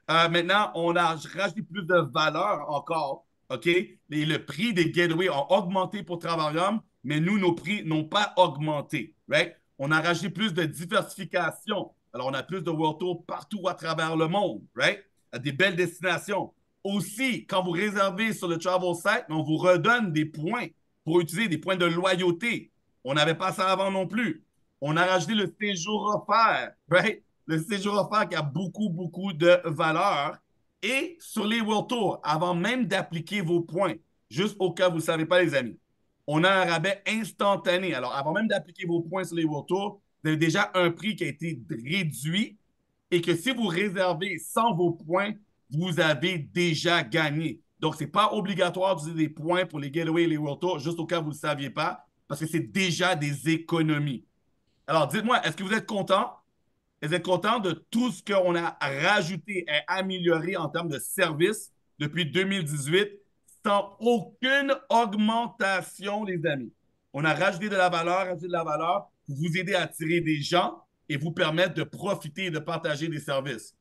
Maintenant, on a rajouté plus de valeur encore. OK? Le prix des gateways a augmenté pour Travarium, mais nous, nos prix n'ont pas augmenté. Right? On a rajouté plus de diversification. Alors, on a plus de World Tour partout à travers le monde. Right? À des belles destinations. Aussi, quand vous réservez sur le travel site, on vous redonne des points pour utiliser des points de loyauté. On n'avait pas ça avant non plus. On a rajouté le séjour offert, right? Le séjour offert qui a beaucoup, beaucoup de valeur. Et sur les World Tours, avant même d'appliquer vos points, juste au cas où vous ne savez pas, les amis, on a un rabais instantané. Alors, avant même d'appliquer vos points sur les World Tours, vous avez déjà un prix qui a été réduit et que si vous réservez sans vos points, vous avez déjà gagné. Donc, ce n'est pas obligatoire d'utiliser des points pour les Getaways et les World Tours, juste au cas où vous ne le saviez pas, parce que c'est déjà des économies. Alors, dites-moi, est-ce que vous êtes content? Est-ce que vous êtes content de tout ce qu'on a rajouté et amélioré en termes de services depuis 2018 sans aucune augmentation, les amis? On a rajouté de la valeur pour vous aider à attirer des gens et vous permettre de profiter et de partager des services.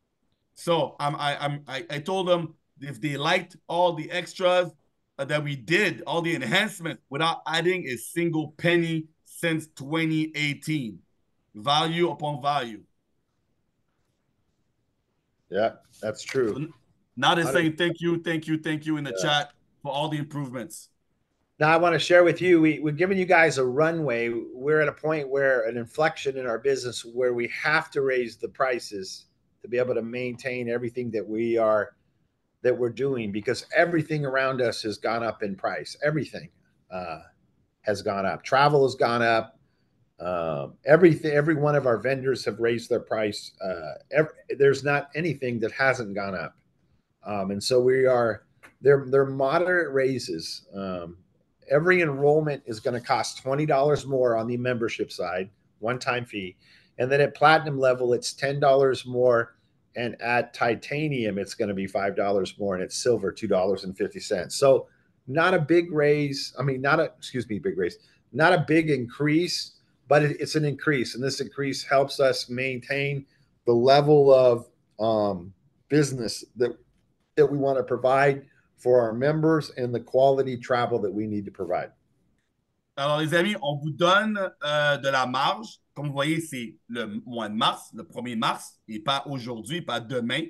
So I told them if they liked all the extras that we did, all the enhancements, without adding a single penny since 2018. Value upon value.
Yeah, that's true.
So now they're saying thank you in the chat for all the improvements.
Now I want to share with you, we're giving you guys a runway. We're at a point where an inflection in our business where we have to raise the prices to be able to maintain everything that we're doing, because everything around us has gone up in price. Everything has gone up. Travel has gone up. Every one of our vendors have raised their price. There's not anything that hasn't gone up. And so they're moderate raises. Every enrollment is going to cost $20 more on the membership side, one-time fee. And then at platinum level, it's $10 more. And at titanium, it's going to be $5 more. And at silver, $2.50. So not a big raise. I mean, not a big increase, but it's an increase. And this increase helps us maintain the level of business that we want to provide for our members and the quality travel that we need to provide.
Alors, les amis, on vous donne de la marge. Comme vous voyez, c'est le mois de mars, le 1er mars, et pas aujourd'hui, pas demain.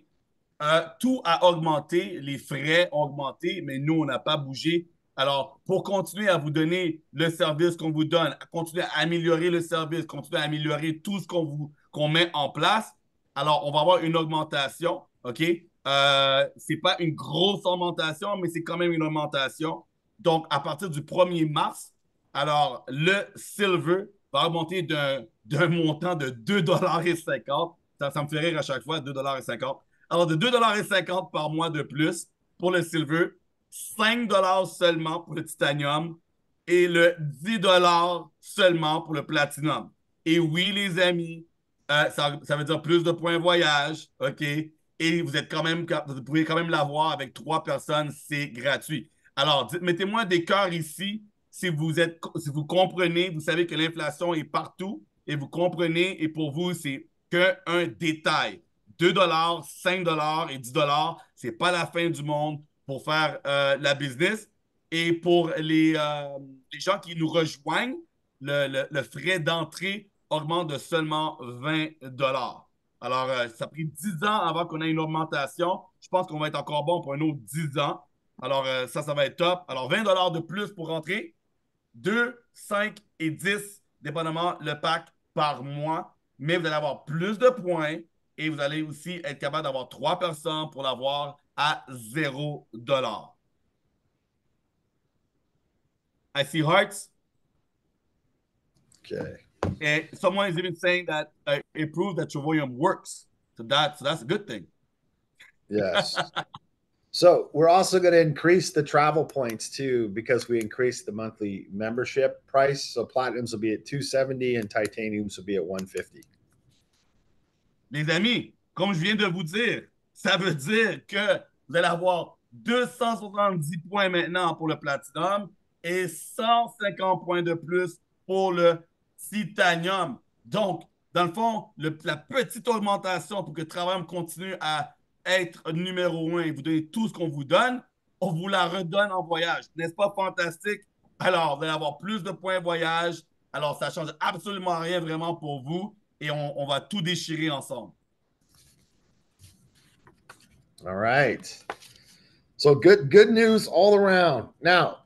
Tout a augmenté, les frais ont augmenté, mais nous, on n'a pas bougé. Alors, pour continuer à vous donner le service qu'on vous donne, continuer à améliorer le service, continuer à améliorer tout ce qu'on met en place, alors on va avoir une augmentation, OK? C'est pas une grosse augmentation, mais c'est quand même une augmentation. Donc, à partir du 1er mars, alors le Silver va augmenter d'un montant de 2,50 $. Ça me fait rire à chaque fois, 2,50 $. Alors, de 2,50 $ par mois de plus pour le silver, 5 $ seulement pour le titanium et le 10 $ seulement pour le platinum. Et oui, les amis, ça veut dire plus de points voyage, OK? Et vous pouvez quand même l'avoir avec 3 personnes, c'est gratuit. Alors, mettez-moi des cœurs ici si vous comprenez, vous savez que l'inflation est partout et vous comprenez, et pour vous, c'est qu'un détail. 2 $, 5 $ et 10 $, c'est pas la fin du monde pour faire la business. Et pour les gens qui nous rejoignent, le frais d'entrée augmente de seulement 20 $. Alors, ça a pris 10 ans avant qu'on ait une augmentation. Je pense qu'on va être encore bon pour un autre 10 ans. Alors, ça va être top. Alors, 20 $ de plus pour rentrer. 2, 5 et 10, dépendamment le pack par mois. Mais vous allez avoir plus de points et vous allez aussi être capable d'avoir 3 personnes pour l'avoir à 0 $. I see hearts.
Okay.
And someone is even saying that it proves that Travoyum works. So that's a good thing.
Yes. So we're also going to increase the travel points too, because we increased the monthly membership price. So platinums will be at 270 and titaniums will be at 150.
Les amis, comme je viens de vous dire, ça veut dire que vous allez avoir 270 points maintenant pour le platinum et 150 points de plus pour le titanium. Donc, dans le fond, la petite augmentation pour que Travail continue à être numéro 1 et vous donner tout ce qu'on vous donne, on vous la redonne en voyage. N'est-ce pas fantastique? Alors, vous allez avoir plus de points voyage. Alors, ça ne change absolument rien vraiment pour vous et on va tout déchirer ensemble.
All right. So good news all around. Now,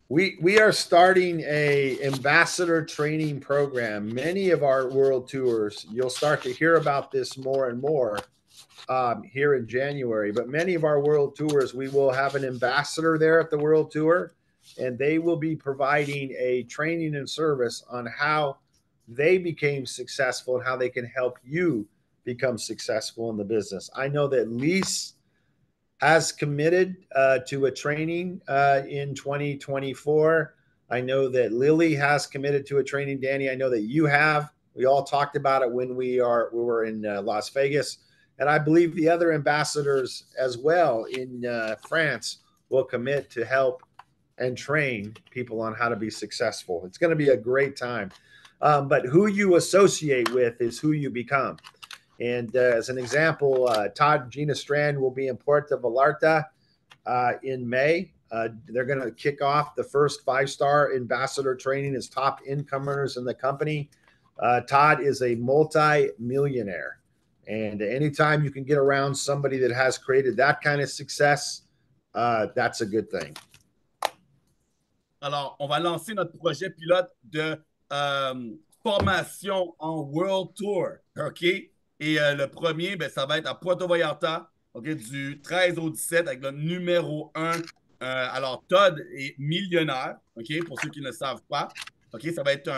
we are starting a ambassador training program. Many of our world tours, you'll start to hear about this more and more here in January. But many of our world tours, we will have an ambassador there at the world tour, and they will be providing a training and service on how they became successful and how they can help you become successful in the business. I know that Lise has committed to a training in 2024. I know that Lily has committed to a training. Danny, I know that you have. We all talked about it when we were in Las Vegas. And I believe the other ambassadors as well in France will commit to help and train people on how to be successful. It's going to be a great time. But who you associate with is who you become. And as an example, Todd and Gina Strand will be in Puerto Vallarta in May. They're going to kick off the first 5-star ambassador training as top income earners in the company. Todd is a multi-millionaire. And anytime you can get around somebody that has created that kind of success, that's a good thing.
Alors, on va lancer notre projet pilote de formation en World Tour, OK? Et le premier, ben, ça va être à Puerto Vallarta, OK, du 13 au 17 avec le numéro 1. Alors, Todd est millionnaire, OK, pour ceux qui ne le savent pas. OK, ça va être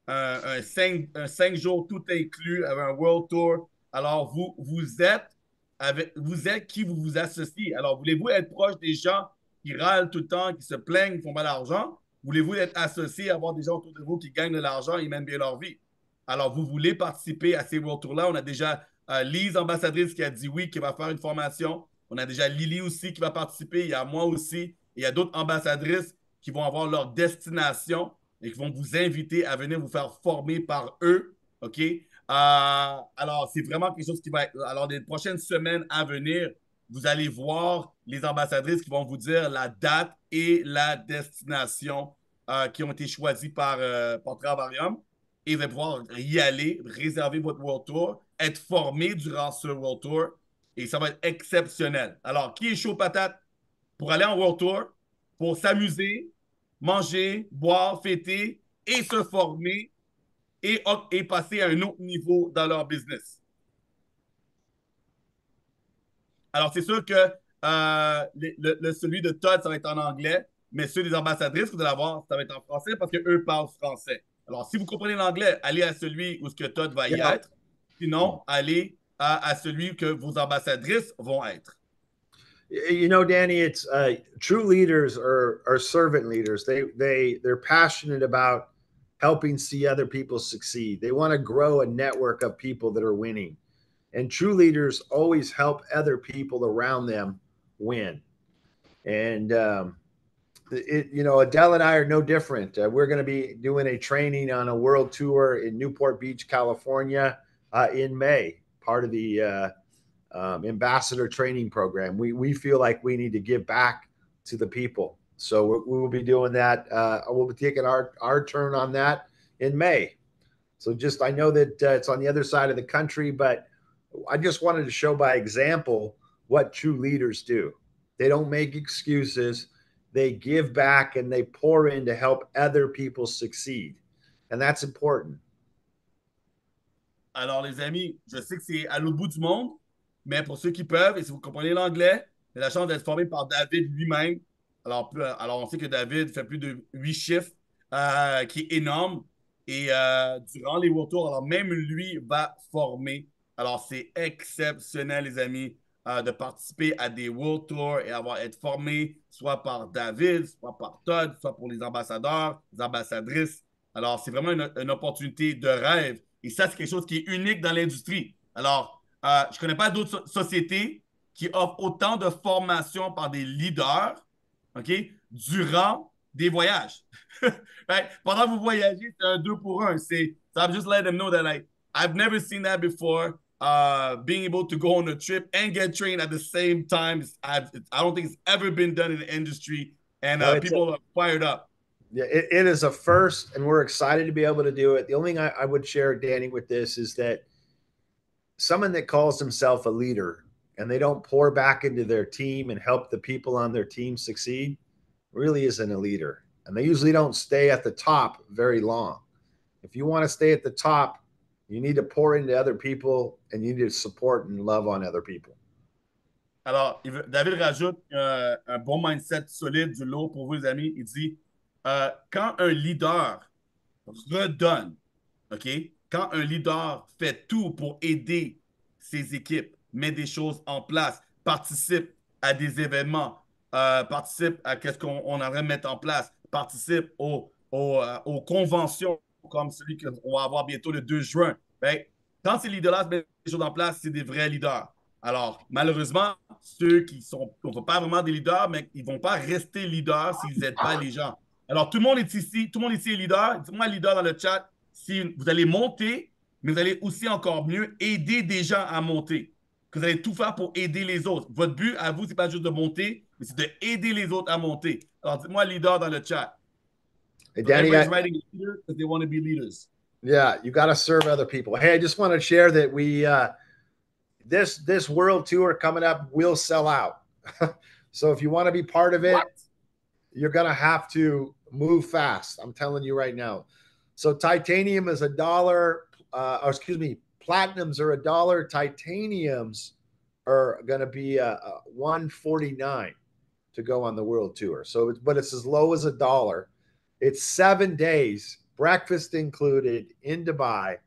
un 5 jours tout inclus avec un World Tour. Alors, vous êtes qui vous associez. Alors, voulez-vous être proche des gens qui râlent tout le temps, qui se plaignent, qui font pas d'argent? Voulez-vous être associé, avoir des gens autour de vous qui gagnent de l'argent et mènent bien leur vie? Alors, vous voulez participer à ces World Tours-là? On a déjà Lise, ambassadrice, qui a dit oui, qui va faire une formation. On a déjà Lily aussi qui va participer. Il y a moi aussi. Et il y a d'autres ambassadrices qui vont avoir leur destination et qui vont vous inviter à venir vous faire former par eux. OK? Alors, c'est vraiment quelque chose qui va être... Alors, les prochaines semaines à venir, vous allez voir les ambassadrices qui vont vous dire la date et la destination qui ont été choisies par Travarium. Et vous allez pouvoir y aller, réserver votre World Tour, être formé durant ce World Tour. Et ça va être exceptionnel. Alors, qui est chaud patate pour aller en World Tour, pour s'amuser, manger, boire, fêter et se former et passer à un autre niveau dans leur business? Alors, c'est sûr que celui de Todd, ça va être en anglais, mais ceux des ambassadrices, vous allez voir, ça va être en français parce qu'eux parlent français. Alors, si vous comprenez l'anglais, allez à celui où ce que Todd va y
Yeah.
être. Sinon, allez à celui que vos ambassadrices vont être.
You know, Danny, it's true leaders are servant leaders. They're passionate about helping see other people succeed. They want to grow a network of people that are winning. And true leaders always help other people around them win. And you know, Adele and I are no different. We're going to be doing a training on a world tour in Newport Beach, California, in May, part of the ambassador training program. We feel like we need to give back to the people, so we will be doing that. We'll be taking our turn on that in May. So just I know that it's on the other side of the country, but I just wanted to show by example what true leaders do. They don't make excuses. They give back and they pour in to help other people succeed. And that's important.
Alors, les amis, je sais que c'est à l'autre bout du monde, mais pour ceux qui peuvent, et si vous comprenez l'anglais, j'ai la chance d'être formé par David lui-même. Alors, on sait que David fait plus de 8 chiffres, qui est énorme. Et durant les World Tours, alors même lui va former. Alors, c'est exceptionnel, les amis, de participer à des World Tours et être formé soit par David, soit par Todd, soit pour les ambassadeurs, les ambassadrices. Alors, c'est vraiment une opportunité de rêve. Et ça, c'est quelque chose qui est unique dans l'industrie. Alors, je ne connais pas d'autres sociétés qui offrent autant de formations par des leaders, OK, durant des voyages. Right? Pendant que vous voyagez, c'est un 2 pour 1. So I'm just letting them know that I've never seen that before. Being able to go on a trip and get trained at the same time, I don't think it's ever been done in the industry. And people are fired up.
Yeah, it is a first, and we're excited to be able to do it. The only thing I would share, Danny, with this is that someone that calls himself a leader and they don't pour back into their team and help the people on their team succeed really isn't a leader. And they usually don't stay at the top very long. If you want to stay at the top, you need to pour into other people and you need to support and love on other people.
Alors, David rajoute un bon mindset solide du lot pour vous, les amis. Il dit quand un leader redonne, OK? Quand un leader fait tout pour aider ses équipes, met des choses en place, participe à des événements, participe à ce qu'on aimerait mettre en place, participe aux conventions comme celui qu'on va avoir bientôt le 2 juin. Ben, quand ces leaders-là mettent des choses en place, c'est des vrais leaders. Alors, malheureusement, ceux qui ne sont pas vraiment des leaders, mais ils ne vont pas rester leaders s'ils n'aident pas les gens. Alors, tout le monde ici est leader. Dites-moi leader dans le chat si vous allez monter, mais vous allez aussi encore mieux aider des gens à monter. Que vous allez tout faire pour aider les autres. Votre but à vous, ce n'est pas juste de monter, mais c'est d'aider les autres à monter. Alors, dites-moi leader dans le chat.
Hey, Danny,
everybody's writing leader because they want to be leaders.
Yeah, you got to serve other people. Hey, I just want to share that we this world tour coming up will sell out. So if you want to be part of it, you're going to have to move fast. I'm telling you right now. So titanium is $1. Platinums are $1. Titaniums are going to be $149 to go on the world tour. So, but it's as low as $1. It's 7 days, breakfast included, in Dubai,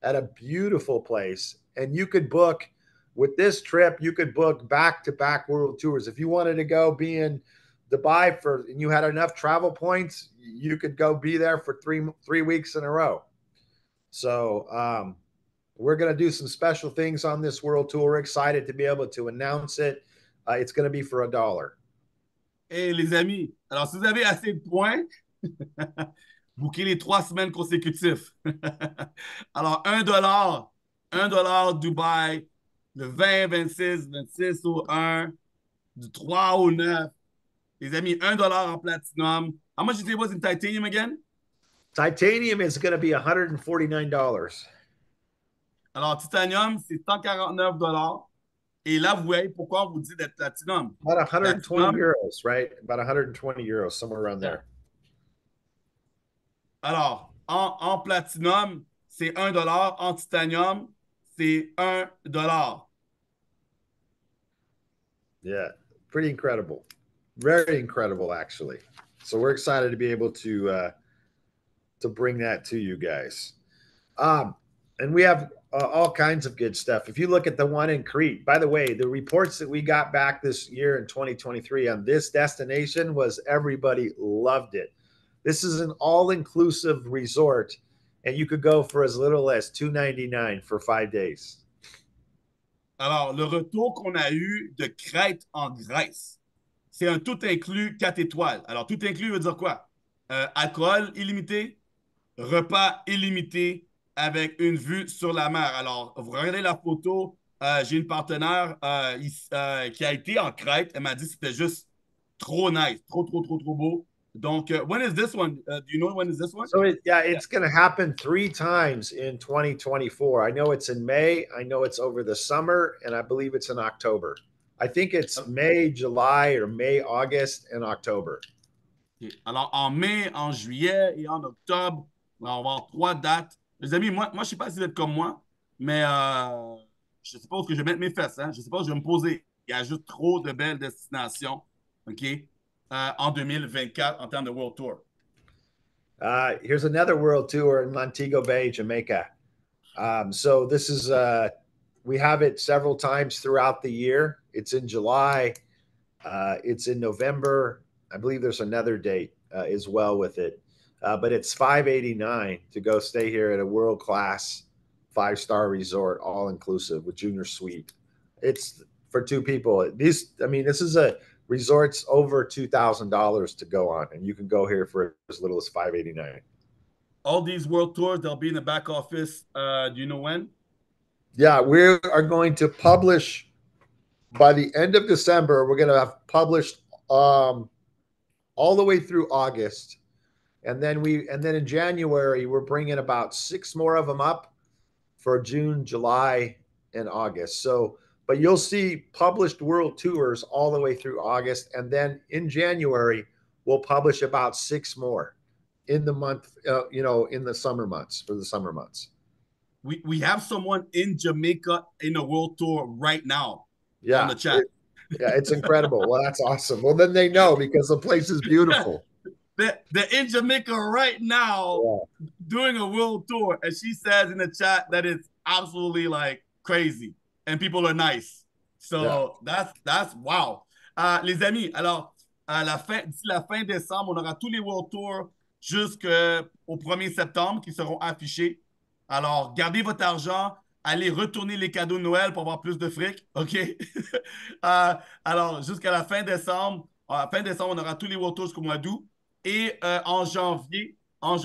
at a beautiful place. And you could book with this trip. You could book back-to-back world tours. If you wanted to go be in Dubai and you had enough travel points, you could go be there for three weeks in a row. So we're going to do some special things on this world tour. We're excited to be able to announce it. It's going to be for $1.
Hey, les amis, alors si vous avez assez de points, booker les 3 semaines consécutives. Alors, $1 Dubaï, le 20, 26, 26 au 1, du 3 au 9. Les amis, $1 en platinum. How much did it was in titanium again?
Titanium is going to be $149.
Alors, titanium, c'est $149. Et là, vous voyez pourquoi on vous dit d'être platinum.
About 120
platinum,
euros, right? About 120 euros, somewhere around there.
Alors, en platinum, c'est $1. En titanium, c'est $1.
Yeah, pretty incredible. Very incredible, actually. So we're excited to be able to to bring that to you guys. And we have all kinds of good stuff. If you look at the one in Crete, by the way, the reports that we got back this year in 2023 on this destination was everybody loved it. This is an all-inclusive resort, and you could go for as little as $299 for 5 days.
Alors, le retour qu'on a eu de Crète en Grèce, c'est un tout inclus 4 étoiles. Alors, tout inclus veut dire quoi? Alcool illimité, repas illimité avec une vue sur la mer. Alors, vous regardez la photo, j'ai une partenaire qui a été en Crète. Elle m'a dit que c'était juste trop nice, trop, trop, trop, trop beau. Donc, when is this one? Do you know when is this one?
So, it's going to happen 3 times in 2024. I know it's in May. I know it's over the summer, and I believe it's in October. I think it's May, July, or May, August, and October.
Okay. Alors, en mai, en juillet et en octobre, on va avoir 3 dates. Les amis, moi je ne sais pas si vous êtes comme moi, mais je ne sais pas où je vais mettre mes fesses. Hein? Je ne sais pas où je vais me poser. Il y a juste trop de belles destinations, OK, en 2024 en termes de World Tour.
Here's another World Tour in Montego Bay, Jamaica. So this is, we have it several times throughout the year. It's in July. It's in November. I believe there's another date as well with it. But it's $589 to go stay here at a world-class 5-star resort, all-inclusive with junior suite. It's for 2 people. This is a resort's over $2,000 to go on, and you can go here for as little as $589.
All these World Tours, they'll be in the back office. Do you know when?
Yeah, we are going to publish by the end of December. We're going to have published all the way through August. And then in January, we're bringing about 6 more of them up for June, July, and August. So, but you'll see published world tours all the way through August. And then in January, we'll publish about 6 more in the month, in the summer months, for the summer months.
We have someone in Jamaica in a world tour right now
on
the chat.
It's incredible. Well, that's awesome. Well, then they know because the place is beautiful.
They're in Jamaica right now doing a world tour. And she says in the chat that it's absolutely like crazy. And people are nice. So that's wow. Les amis, alors, d'ici la fin décembre, on aura tous les world tours jusqu'au 1er septembre qui seront affichés. Alors, gardez votre argent. Allez retourner les cadeaux de Noël pour avoir plus de fric. OK? Alors, jusqu'à la fin décembre, on aura tous les world tours jusqu'au mois d'août. Et en janvier, on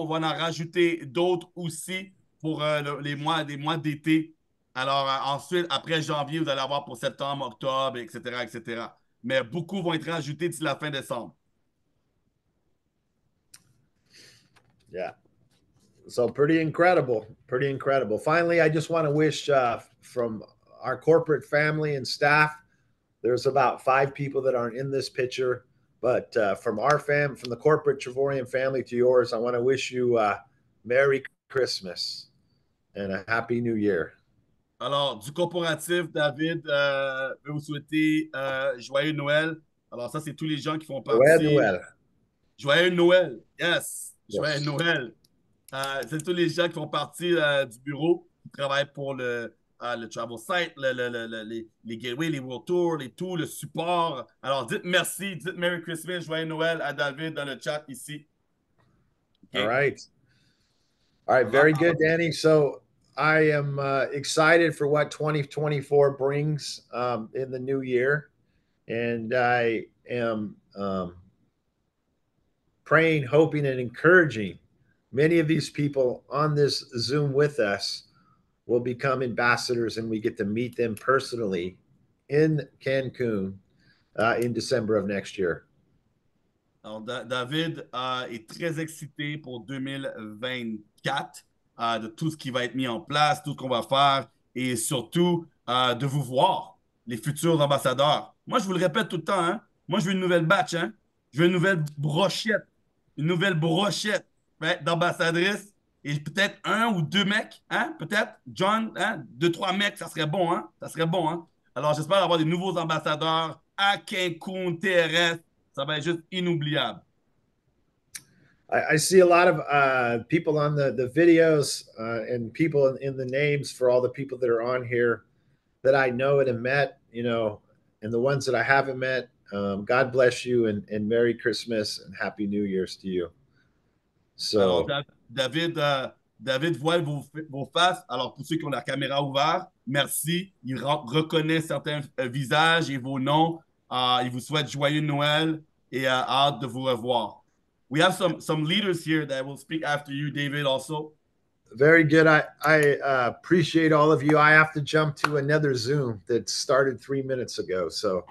va en rajouter d'autres aussi pour les mois d'été. Alors ensuite, après janvier, vous allez avoir pour septembre, octobre, etc., etc. Mais beaucoup vont être rajoutés d'ici la fin décembre.
Yeah. So pretty incredible. Finally, I just want to wish from our corporate family and staff, there's about 5 people that aren't in this picture. But from the corporate Travorian family to yours, I want to wish you Merry Christmas and a Happy New Year.
Alors, du corporatif, David veut vous souhaiter Joyeux Noël. Alors, ça, c'est tous les gens qui font partie.
Joyeux Noël.
Joyeux Noël, yes. Joyeux Noël. C'est tous les gens qui font partie du bureau, qui travaillent pour le travel site, les gateways, les world tours, tout, le support. Alors, dites merci, dites Merry Christmas, Joyeux Noël à David dans le chat ici.
Okay. All right. Very good, Danny. So I am excited for what 2024 brings in the new year. And I am praying, hoping, and encouraging many of these people on this Zoom with us will become ambassadors, and we get to meet them personally in Cancun in December of next year.
Alors, David est très excité pour 2024 de tout ce qui va être mis en place, tout ce qu'on va faire et surtout de vous voir, les futurs ambassadeurs. Moi, je vous le répète tout le temps, hein? Moi, je veux une nouvelle batch, hein? Je veux une nouvelle brochette d'ambassadrices. Et peut-être 1 ou 2 mecs, hein? Peut-être, John, hein? 2-3 mecs, ça serait bon, hein? Ça serait bon, hein? Alors, j'espère avoir des nouveaux ambassadeurs à Cancun, TRS. Ça va être juste inoubliable.
I see a lot of people on the videos and people in the names for all the people that are on here that I know and have met, and the ones that I haven't met. God bless you and Merry Christmas and Happy New Year's to you.
Alors,
So,
David, David voit vos faces. Alors, pour ceux qui ont la caméra ouverte, merci. Il reconnaît certains visages et vos noms. Il vous souhaite joyeux Noël et hâte de vous revoir. We have some leaders here that will speak after you, David, also.
very good. I appreciate all of you. I have to jump to another Zoom that started 3 minutes ago. So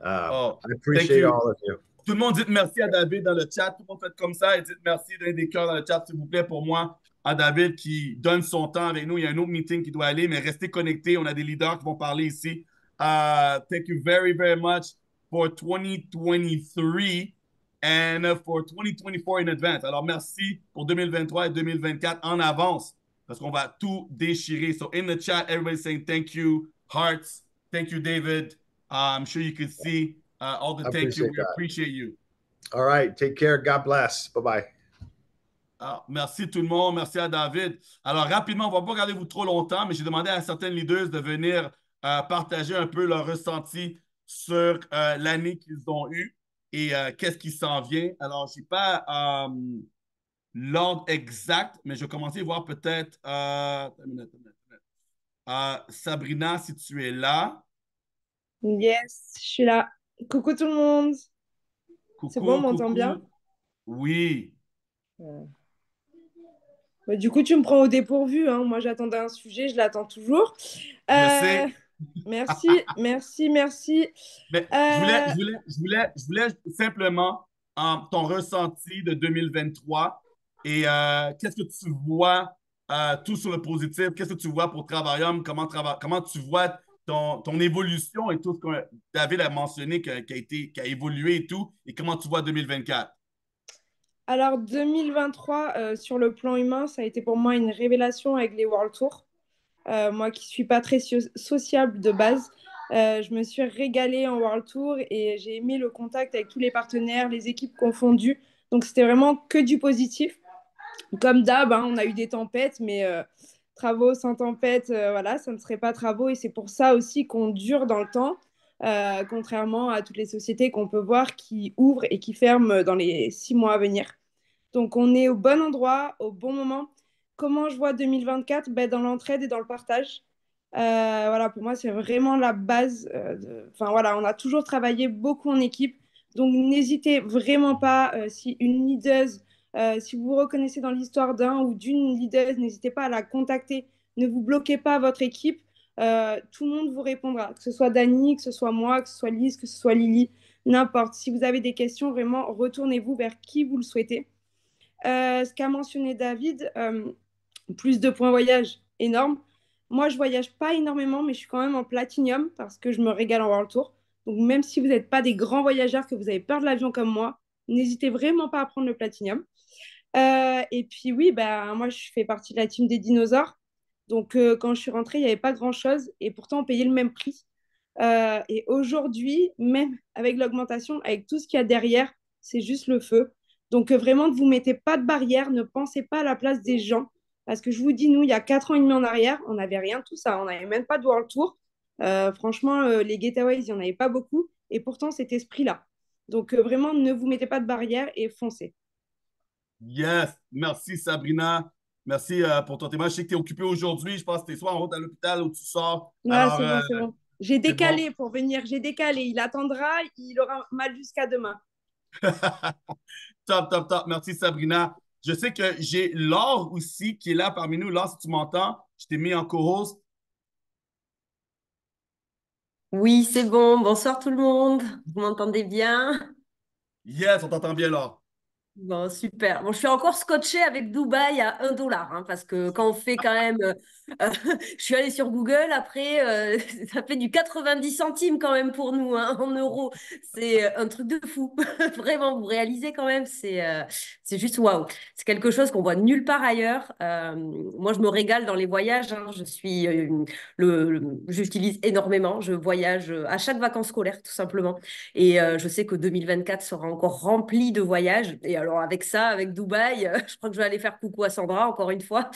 Oh,
I
thank
appreciate
you.
all of you.
Tout le monde dit merci à David dans le chat. Tout le monde fait comme ça et dites merci, donnez des cœurs dans le chat, s'il vous plaît, pour moi, à David qui donne son temps avec nous. Il y a un autre meeting qui doit aller, mais restez connectés. On a des leaders qui vont parler ici. Thank you very, very much for 2023 and for 2024 in advance. Alors, merci pour 2023 et 2024 en avance parce qu'on va tout déchirer. So, in the chat, everybody's saying thank you, hearts. Thank you, David. I'm sure you can see all the thank you. We appreciate you.
All right. Take care. God bless. Bye-bye.
Merci tout le monde. Merci à David. Alors, rapidement, on ne va pas garder vous trop longtemps, mais j'ai demandé à certaines leaders de venir partager un peu leur ressenti sur l'année qu'ils ont eue et qu'est-ce qui s'en vient. Alors, je n'ai pas l'ordre exact, mais je vais commencer à voir peut-être Sabrina, si tu es là.
Yes, je suis là. Coucou tout le monde.
Coucou,
c'est bon, on m'entend bien?
Oui.
Du coup, tu me prends au dépourvu. Hein. Moi, j'attendais un sujet, je l'attends toujours.
Je sais.
Merci, merci, merci.
Mais je voulais simplement ton ressenti de 2023 et qu'est-ce que tu vois tout sur le positif, qu'est-ce que tu vois pour Travaillum, comment tu vois ton évolution et tout ce que David a mentionné qui a évolué et tout, et comment tu vois 2024?
Alors, 2023, sur le plan humain, ça a été pour moi une révélation avec les World Tours. Moi qui ne suis pas très sociable de base, je me suis régalée en World Tour et j'ai aimé le contact avec tous les partenaires, les équipes confondues. Donc, c'était vraiment que du positif. Comme d'hab, hein, on a eu des tempêtes, mais travaux sans tempête, voilà, ça ne serait pas travaux. Et c'est pour ça aussi qu'on dure dans le temps, contrairement à toutes les sociétés qu'on peut voir qui ouvrent et qui ferment dans les 6 mois à venir. Donc, on est au bon endroit, au bon moment. Comment je vois 2024? Ben, dans l'entraide et dans le partage. Voilà, pour moi, c'est vraiment la base. Enfin, voilà, on a toujours travaillé beaucoup en équipe. Donc, n'hésitez vraiment pas, si une leader, si vous vous reconnaissez dans l'histoire d'un ou d'une leader, n'hésitez pas à la contacter. Ne vous bloquez pas votre équipe. Tout le monde vous répondra, que ce soit Dani, que ce soit moi, que ce soit Lise, que ce soit Lily, n'importe. Si vous avez des questions, vraiment, retournez-vous vers qui vous le souhaitez. Ce qu'a mentionné David, plus de points voyage, énorme. Moi, je voyage pas énormément, mais je suis quand même en platinium parce que je me régale en World Tour. Donc, même si vous n'êtes pas des grands voyageurs, que vous avez peur de l'avion comme moi, n'hésitez vraiment pas à prendre le platinium. Et puis, oui, bah, moi, je fais partie de la team des dinosaures. Donc, quand je suis rentrée, il n'y avait pas grand-chose et pourtant, on payait le même prix. Et aujourd'hui, même avec l'augmentation, avec tout ce qu'il y a derrière, c'est juste le feu. Donc, vraiment, ne vous mettez pas de barrière, ne pensez pas à la place des gens. Parce que je vous dis, nous, il y a 4 ans et demi en arrière, on n'avait rien de tout ça. On n'avait même pas de World Tour. Franchement, les Getaways, il n'y en avait pas beaucoup. Et pourtant, cet esprit-là. Donc, vraiment, ne vous mettez pas de barrière et foncez.
Yes, merci Sabrina. Merci pour ton témoignage. Je sais que tu es occupé aujourd'hui. Je pense que tu es soit en route à l'hôpital ou tu sors.
Ah,
Alors,
c'est bon, c'est bon. J'ai décalé
bon.
pour venir, j'ai décalé. Il attendra, il aura mal jusqu'à demain.
Top, top, top. Merci Sabrina. Je sais que j'ai Laure aussi qui est là parmi nous. Laure, si tu m'entends, je t'ai mis en co-host.
Oui, c'est bon. Bonsoir tout le monde. Vous m'entendez bien?
Yes, on t'entend bien, Laure.
Bon, super. Bon, je suis encore scotchée avec Dubaï à 1 dollar, hein, parce que quand on fait quand même... je suis allée sur Google, après, ça fait du 90 centimes quand même pour nous, hein, en euros. C'est un truc de fou. Vraiment, vous réalisez quand même, c'est juste waouh. C'est quelque chose qu'on voit nulle part ailleurs. Moi, je me régale dans les voyages. Hein. Je suis, j'utilise énormément. Je voyage à chaque vacances scolaires, tout simplement. Et je sais que 2024 sera encore rempli de voyages. Et alors avec ça, avec Dubaï, je crois que je vais aller faire coucou à Sandra encore une fois.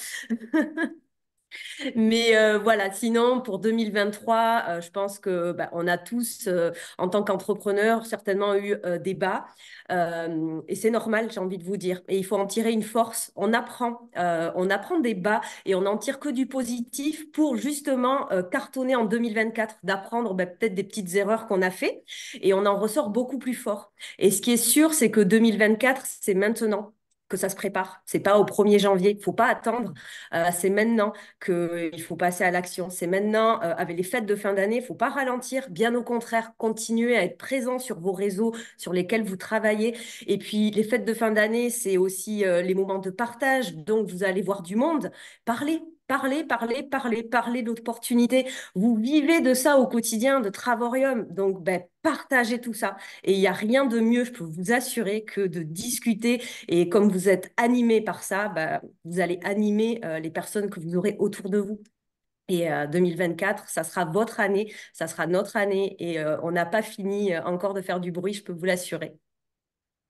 Mais voilà, sinon pour 2023, je pense que bah, on a tous, en tant qu'entrepreneurs, certainement eu des bas. Et c'est normal, j'ai envie de vous dire. Et il faut en tirer une force. On apprend des bas et on n'en tire que du positif pour justement cartonner en 2024, d'apprendre bah, peut-être des petites erreurs qu'on a fait et on en ressort beaucoup plus fort. Et ce qui est sûr, c'est que 2024, c'est maintenant que ça se prépare. C'est pas au 1er janvier. Il faut pas attendre. C'est maintenant qu'il faut passer à l'action. C'est maintenant, avec les fêtes de fin d'année, il ne faut pas ralentir, bien au contraire, continuer à être présent sur vos réseaux sur lesquels vous travaillez. Et puis, les fêtes de fin d'année, c'est aussi les moments de partage. Donc, vous allez voir du monde. Parlez, parlez, parlez, parlez, parlez d'opportunités. Vous vivez de ça au quotidien, de Travorium. Donc, ben, partagez tout ça. Et il n'y a rien de mieux, je peux vous assurer, que de discuter. Et comme vous êtes animé par ça, ben, vous allez animer les personnes que vous aurez autour de vous. Et 2024, ça sera votre année, ça sera notre année. Et on n'a pas fini encore de faire du bruit, je peux vous l'assurer.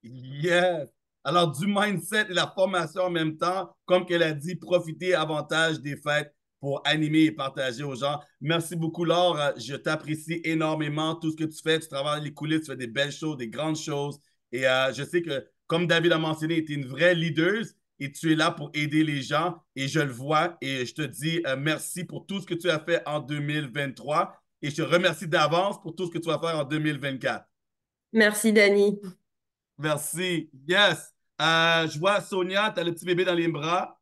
Yes! Alors, du mindset et la formation en même temps, comme qu'elle a dit, profiter avantage des fêtes pour animer et partager aux gens. Merci beaucoup, Laure. Je t'apprécie énormément tout ce que tu fais. Tu travailles les coulisses, tu fais des belles choses, des grandes choses. Et je sais que, comme David a mentionné, tu es une vraie leader et tu es là pour aider les gens. Et je le vois. Et je te dis merci pour tout ce que tu as fait en 2023. Et je te remercie d'avance pour tout ce que tu vas faire en 2024.
Merci, Dani.
Merci. Yes. Je vois Sonia, tu as le petit bébé dans les bras.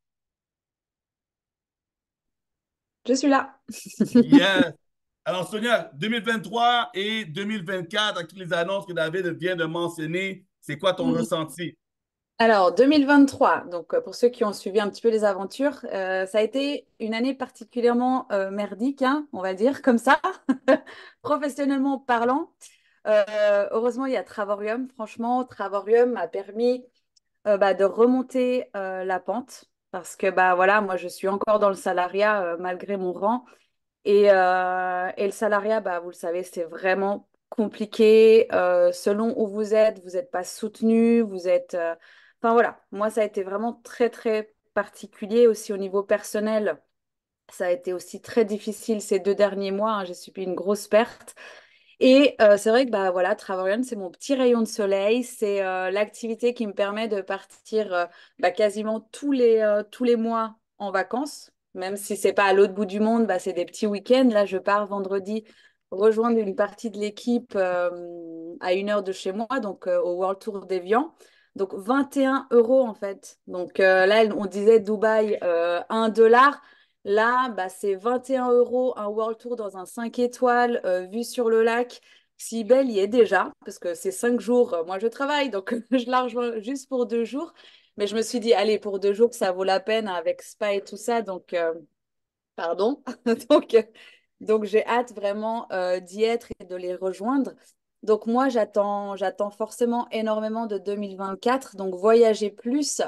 Je suis là.
Yes. Alors, Sonia, 2023 et 2024, avec toutes les annonces que David vient de mentionner, c'est quoi ton ressenti?
Alors, 2023, donc pour ceux qui ont suivi un petit peu les aventures, ça a été une année particulièrement merdique, hein, on va dire comme ça, professionnellement parlant. Heureusement, il y a Travorium. Franchement, Travorium m'a permis de remonter la pente parce que bah voilà, moi je suis encore dans le salariat malgré mon rang et le salariat, bah vous le savez, c'est vraiment compliqué. Selon où vous n'êtes pas soutenu, vous êtes. Enfin voilà, moi ça a été vraiment très très particulier aussi au niveau personnel. Ça a été aussi très difficile ces 2 derniers mois, hein. J'ai subi une grosse perte. Et c'est vrai que bah, voilà, Travarion, c'est mon petit rayon de soleil. C'est l'activité qui me permet de partir quasiment tous les mois en vacances. Même si c'est pas à l'autre bout du monde, bah, c'est des petits week-ends. Là, je pars vendredi rejoindre une partie de l'équipe à 1 heure de chez moi, donc au World Tour d'Evian. Donc 21 euros en fait. Donc là, on disait Dubaï, 1 dollar. Là, bah, c'est 21 euros un World Tour dans un 5 étoiles, vue sur le lac. Sibel y est déjà, parce que c'est 5 jours. Moi, je travaille, donc je la rejoins juste pour 2 jours. Mais je me suis dit, allez, pour 2 jours, ça vaut la peine avec spa et tout ça. Donc, pardon. Donc, donc j'ai hâte vraiment d'y être et de les rejoindre. Donc, moi, j'attends forcément énormément de 2024. Donc, voyager plus.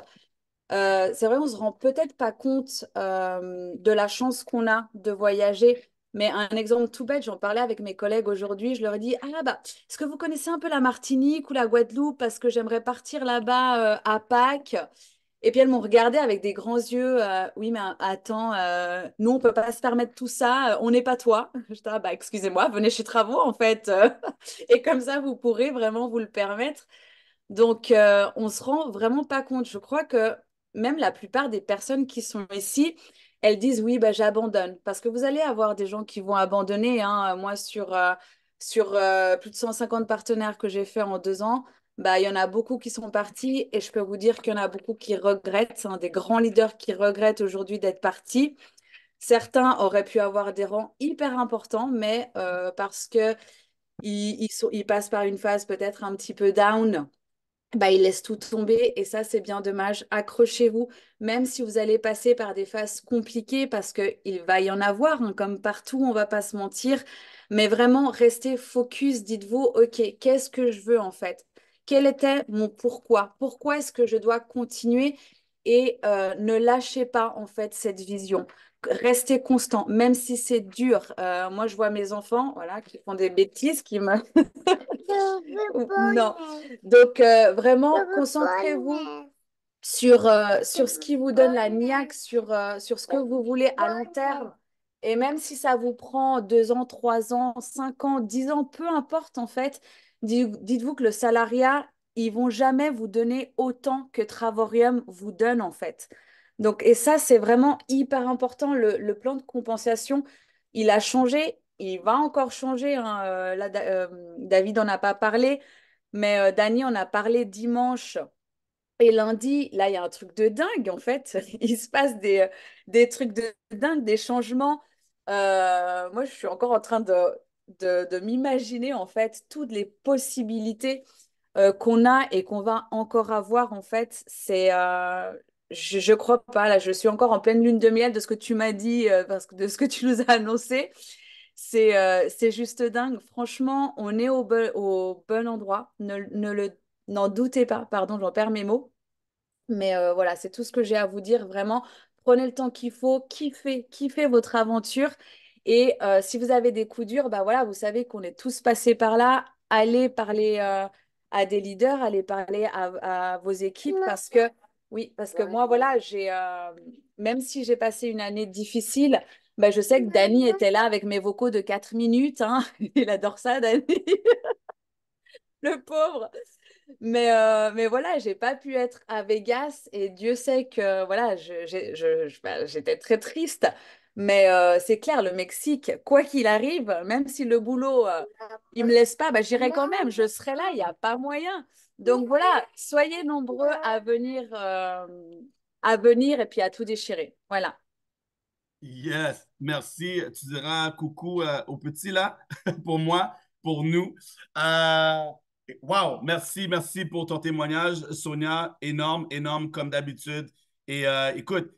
C'est vrai, on se rend peut-être pas compte de la chance qu'on a de voyager. Mais un exemple tout bête, j'en parlais avec mes collègues aujourd'hui, je leur ai dit, ah bah, est-ce que vous connaissez un peu la Martinique ou la Guadeloupe parce que j'aimerais partir là-bas à Pâques. Et puis elles m'ont regardé avec des grands yeux. Oui, mais attends, nous on peut pas se permettre tout ça. On n'est pas toi. Je dis, ah bah excusez-moi, venez chez Travaux en fait. Et comme ça, vous pourrez vraiment vous le permettre. Donc, on se rend vraiment pas compte. Je crois que même la plupart des personnes qui sont ici, elles disent oui, bah, j'abandonne. Parce que vous allez avoir des gens qui vont abandonner, hein. Moi, sur plus de 150 partenaires que j'ai fait en 2 ans, bah, il y en a beaucoup qui sont partis et je peux vous dire qu'il y en a beaucoup qui regrettent, hein, des grands leaders qui regrettent aujourd'hui d'être partis. Certains auraient pu avoir des rangs hyper importants, mais parce que ils passent par une phase peut-être un petit peu down, bah, ils laissent tout tomber et ça, c'est bien dommage. Accrochez-vous, même si vous allez passer par des phases compliquées, parce qu'il va y en avoir, hein, comme partout, on va pas se mentir. Mais vraiment, restez focus. Dites-vous, OK, qu'est-ce que je veux en fait? Quel était mon pourquoi? Pourquoi est-ce que je dois continuer? Et ne lâchez pas en fait cette vision. restez constant, même si c'est dur. Moi, je vois mes enfants, voilà, qui font des bêtises, qui me... Non. Donc, vraiment, concentrez-vous sur ce qui vous donne la niaque, sur ce que vous voulez à long terme. Et même si ça vous prend 2 ans, 3 ans, 5 ans, 10 ans, peu importe en fait, dites-vous que le salariat, ils vont jamais vous donner autant que Travorium vous donne en fait. Donc, et ça, c'est vraiment hyper important. Le plan de compensation, il a changé, il va encore changer, hein. Là, David n'en a pas parlé, mais Dany en a parlé dimanche. Et lundi, là, il y a un truc de dingue, en fait. Il se passe des trucs de dingue, des changements. Moi, je suis encore en train de m'imaginer, en fait, toutes les possibilités qu'on a et qu'on va encore avoir, en fait. Je crois pas, là, je suis encore en pleine lune de miel de ce que tu m'as dit, parce que de ce que tu nous as annoncé. C'est juste dingue. Franchement, on est au bon endroit. N'en doutez pas. Pardon, j'en perds mes mots. Mais voilà, c'est tout ce que j'ai à vous dire. Vraiment, prenez le temps qu'il faut, kiffez votre aventure. Et si vous avez des coups durs, bah voilà, vous savez qu'on est tous passés par là. Allez parler à des leaders, allez parler à vos équipes parce que, oui, parce que moi, voilà, même si j'ai passé une année difficile, bah, je sais que Dany était là avec mes vocaux de 4 minutes, hein. Il adore ça, Dany, le pauvre. Mais voilà, j'ai pas pu être à Vegas et Dieu sait que voilà, j'étais très triste. Mais c'est clair, le Mexique, quoi qu'il arrive, même si le boulot, il me laisse pas, bah, j'irai quand même, je serai là, il n'y a pas moyen. Donc voilà, soyez nombreux à venir et puis à tout déchirer. Voilà.
Yes, merci. Tu diras coucou au petit là, pour moi, pour nous. Euh, wow, merci pour ton témoignage, Sonia. Énorme, énorme comme d'habitude. Et écoute,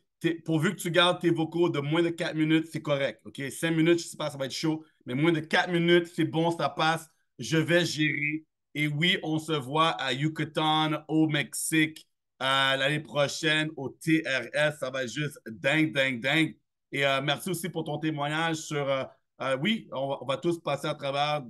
pourvu que tu gardes tes vocaux de moins de 4 minutes, c'est correct. OK? 5 minutes, je sais pas, ça va être chaud, mais moins de 4 minutes, c'est bon, ça passe. Je vais gérer. Et oui, on se voit à Yucatan, au Mexique, l'année prochaine, au TRS. Ça va être juste dingue, dingue, dingue. Et merci aussi pour ton témoignage sur, oui, on va tous passer à travers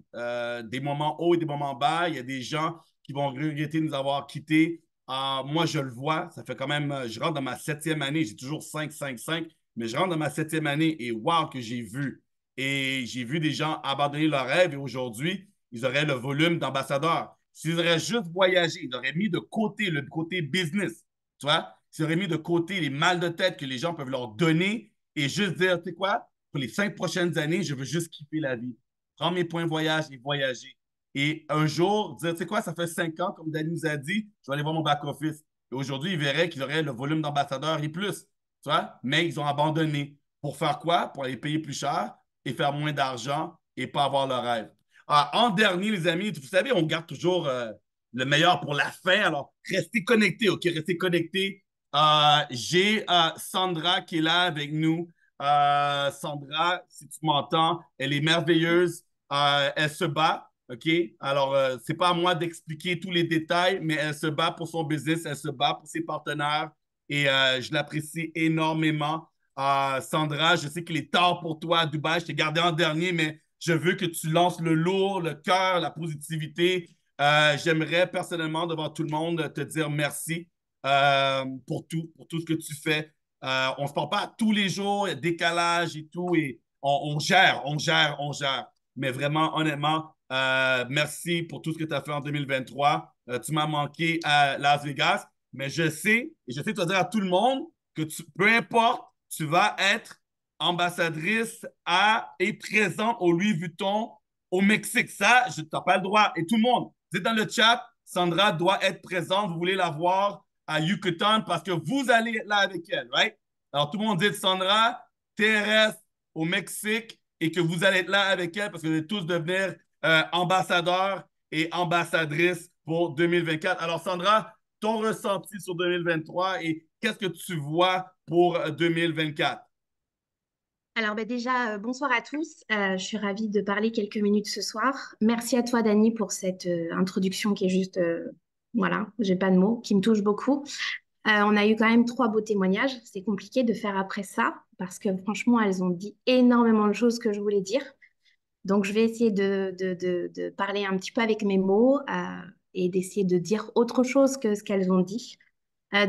des moments hauts et des moments bas. Il y a des gens qui vont regretter de nous avoir quittés. Moi, je le vois, ça fait quand même, je rentre dans ma 7e année, j'ai toujours 5, 5, 5, mais je rentre dans ma 7e année et wow que j'ai vu. Et j'ai vu des gens abandonner leurs rêves et aujourd'hui, ils auraient le volume d'ambassadeurs. S'ils auraient juste voyagé, ils auraient mis de côté le côté business, tu vois, s'ils auraient mis de côté les mal de tête que les gens peuvent leur donner et juste dire, tu sais quoi, pour les 5 prochaines années, je veux juste kiffer la vie. Prendre mes points voyage et voyager. Et un jour, dire, tu sais quoi, ça fait 5 ans, comme Dany nous a dit, je vais aller voir mon back-office. Et aujourd'hui, ils verraient qu'ils auraient le volume d'ambassadeurs et plus. Tu vois? Mais ils ont abandonné. Pour faire quoi? Pour aller payer plus cher et faire moins d'argent et pas avoir le rêve. En dernier, les amis, vous savez, on garde toujours le meilleur pour la fin. Alors, restez connectés, OK? Restez connectés. J'ai Sandra qui est là avec nous. Sandra, si tu m'entends, elle est merveilleuse. Elle se bat, OK? Alors, c'est pas à moi d'expliquer tous les détails, mais elle se bat pour son business, elle se bat pour ses partenaires et je l'apprécie énormément. Sandra, je sais qu'il est tard pour toi à Dubaï. Je t'ai gardé en dernier, mais je veux que tu lances le lourd, le cœur, la positivité. J'aimerais personnellement, devant tout le monde, te dire merci pour tout ce que tu fais. On ne se parle pas tous les jours, il y a décalage et tout, et on gère, on gère, on gère. Mais vraiment, honnêtement, merci pour tout ce que tu as fait en 2023. Tu m'as manqué à Las Vegas, mais je sais, et je sais que tu vas dire à tout le monde que peu importe, tu vas être ambassadrice et présente au Louis Vuitton au Mexique. Ça, je n'ai pas le droit. Et tout le monde, vous êtes dans le chat, Sandra doit être présente. Vous voulez la voir à Yucatan parce que vous allez être là avec elle, right? Alors, tout le monde dit Sandra, TRS au Mexique et que vous allez être là avec elle parce que vous allez tous devenir ambassadeurs et ambassadrices pour 2024. Alors, Sandra, ton ressenti sur 2023 et qu'est-ce que tu vois pour 2024?
Alors déjà, bonsoir à tous. Je suis ravie de parler quelques minutes ce soir. Merci à toi, Dany, pour cette introduction qui est juste, voilà, j'ai pas de mots, qui me touche beaucoup. On a eu quand même 3 beaux témoignages. C'est compliqué de faire après ça parce que franchement, elles ont dit énormément de choses que je voulais dire. Donc, je vais essayer de parler un petit peu avec mes mots et d'essayer de dire autre chose que ce qu'elles ont dit.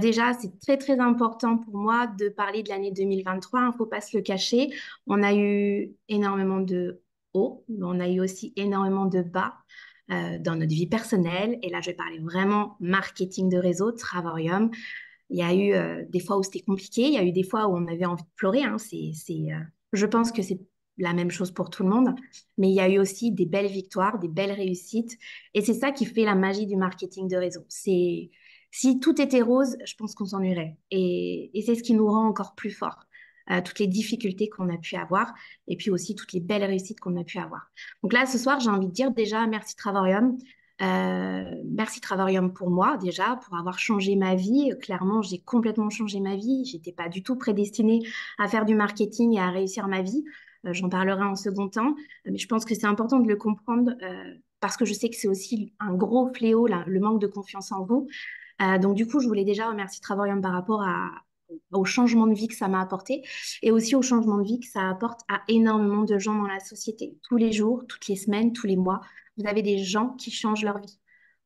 Déjà, c'est très, très important pour moi de parler de l'année 2023. Il ne faut pas se le cacher. On a eu énormément de hauts, mais on a eu aussi énormément de bas dans notre vie personnelle. Et là, je vais parler vraiment marketing de réseau, Travarium. Il y a eu des fois où c'était compliqué. Il y a eu des fois où on avait envie de pleurer, hein. Je pense que c'est la même chose pour tout le monde. Mais il y a eu aussi des belles victoires, des belles réussites. Et c'est ça qui fait la magie du marketing de réseau. Si tout était rose, je pense qu'on s'ennuierait. Et c'est ce qui nous rend encore plus forts. Toutes les difficultés qu'on a pu avoir et puis aussi toutes les belles réussites qu'on a pu avoir. Donc là, ce soir, j'ai envie de dire déjà merci Travarium. Merci Travarium pour moi déjà, pour avoir changé ma vie. Clairement, j'ai complètement changé ma vie. J'étais pas du tout prédestinée à faire du marketing et à réussir ma vie. J'en parlerai en second temps, mais je pense que c'est important de le comprendre parce que je sais que c'est aussi un gros fléau, là, le manque de confiance en vous. Donc du coup, je voulais déjà remercier Travarium par rapport au changement de vie que ça m'a apporté et aussi au changement de vie que ça apporte à énormément de gens dans la société. Tous les jours, toutes les semaines, tous les mois, vous avez des gens qui changent leur vie.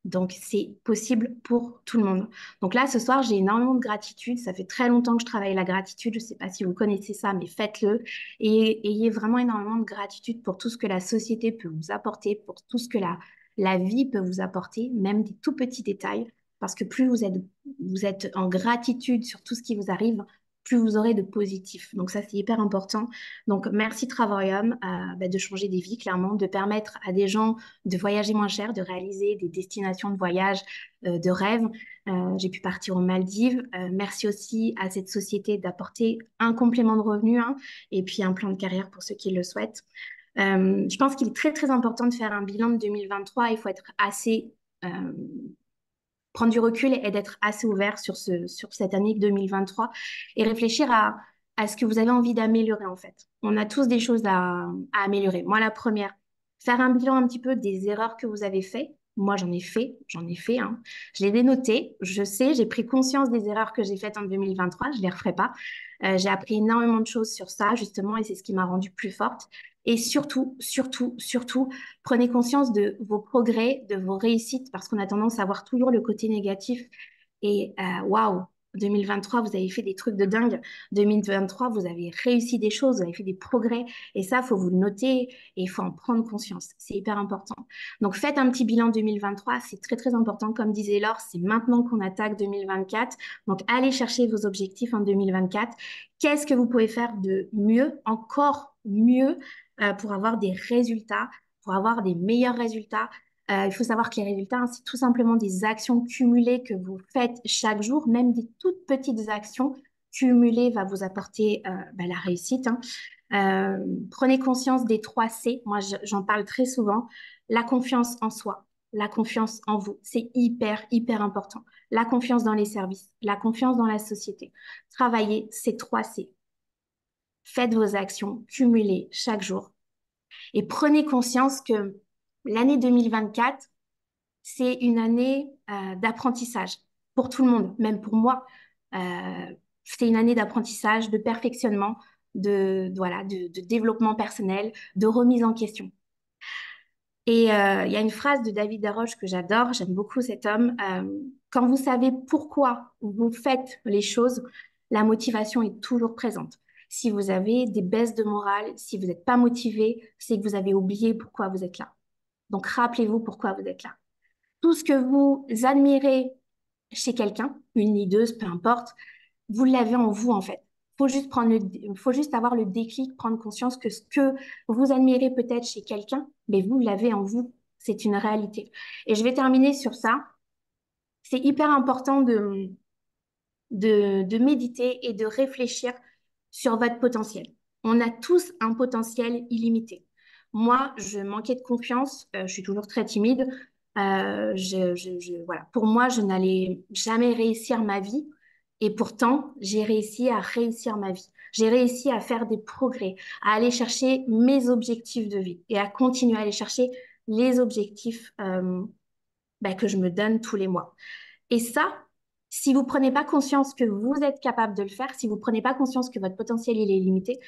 Donc, c'est possible pour tout le monde. Donc là, ce soir, j'ai énormément de gratitude. Ça fait très longtemps que je travaille la gratitude. Je ne sais pas si vous connaissez ça, mais faites-le. Et ayez vraiment énormément de gratitude pour tout ce que la société peut vous apporter, pour tout ce que la vie peut vous apporter, même des tout petits détails. Parce que plus vous êtes en gratitude sur tout ce qui vous arrive, plus vous aurez de positif. Donc ça, c'est hyper important. Donc merci Travarium de changer des vies, clairement, de permettre à des gens de voyager moins cher, de réaliser des destinations de voyage de rêve. J'ai pu partir aux Maldives. Merci aussi à cette société d'apporter un complément de revenu hein, et puis un plan de carrière pour ceux qui le souhaitent. Je pense qu'il est très, très important de faire un bilan de 2023. Il faut être assez... prendre du recul et d'être assez ouvert sur cette année 2023 et réfléchir à ce que vous avez envie d'améliorer en fait. On a tous des choses à améliorer. Moi, la première, faire un bilan un petit peu des erreurs que vous avez faites. Moi, j'en ai fait, hein. Je les ai dénotées, je sais, j'ai pris conscience des erreurs que j'ai faites en 2023, je ne les referai pas. J'ai appris énormément de choses sur ça, justement, et c'est ce qui m'a rendue plus forte. Et surtout, surtout, surtout, prenez conscience de vos progrès, de vos réussites, parce qu'on a tendance à voir toujours le côté négatif. Et waouh, 2023, vous avez fait des trucs de dingue. 2023, vous avez réussi des choses, vous avez fait des progrès. Et ça, il faut vous le noter et il faut en prendre conscience. C'est hyper important. Donc, faites un petit bilan 2023. C'est très, très important. Comme disait Laure, c'est maintenant qu'on attaque 2024. Donc, allez chercher vos objectifs en 2024. Qu'est-ce que vous pouvez faire de mieux, encore mieux, pour avoir des résultats, pour avoir des meilleurs résultats? Il faut savoir que les résultats, hein, c'est tout simplement des actions cumulées que vous faites chaque jour, même des toutes petites actions cumulées va vous apporter la réussite. Hein. Prenez conscience des 3 C. Moi, j'en parle très souvent. La confiance en soi, la confiance en vous. C'est hyper, hyper important. La confiance dans les services, la confiance dans la société. Travaillez ces 3 C. Faites vos actions cumulées chaque jour. Et prenez conscience que l'année 2024, c'est une année d'apprentissage pour tout le monde, même pour moi. C'est une année d'apprentissage, de perfectionnement, de développement personnel, de remise en question. Et il y a une phrase de David Laroche que j'adore, j'aime beaucoup cet homme. Quand vous savez pourquoi vous faites les choses, la motivation est toujours présente. Si vous avez des baisses de morale, si vous n'êtes pas motivé, c'est que vous avez oublié pourquoi vous êtes là. Donc rappelez-vous pourquoi vous êtes là. Tout ce que vous admirez chez quelqu'un, une leaduse, peu importe, vous l'avez en vous en fait. Faut juste avoir le déclic, prendre conscience que ce que vous admirez peut-être chez quelqu'un, mais vous l'avez en vous. C'est une réalité. Et je vais terminer sur ça. C'est hyper important de méditer et de réfléchir sur votre potentiel. On a tous un potentiel illimité. Moi, je manquais de confiance, je suis toujours très timide. Voilà. Pour moi, je n'allais jamais réussir ma vie. Et pourtant, j'ai réussi à réussir ma vie. J'ai réussi à faire des progrès, à aller chercher mes objectifs de vie et à continuer à aller chercher les objectifs que je me donne tous les mois. Et ça, Si vous ne prenez pas conscience que vous êtes capable de le faire, si vous ne prenez pas conscience que votre potentiel il est limité,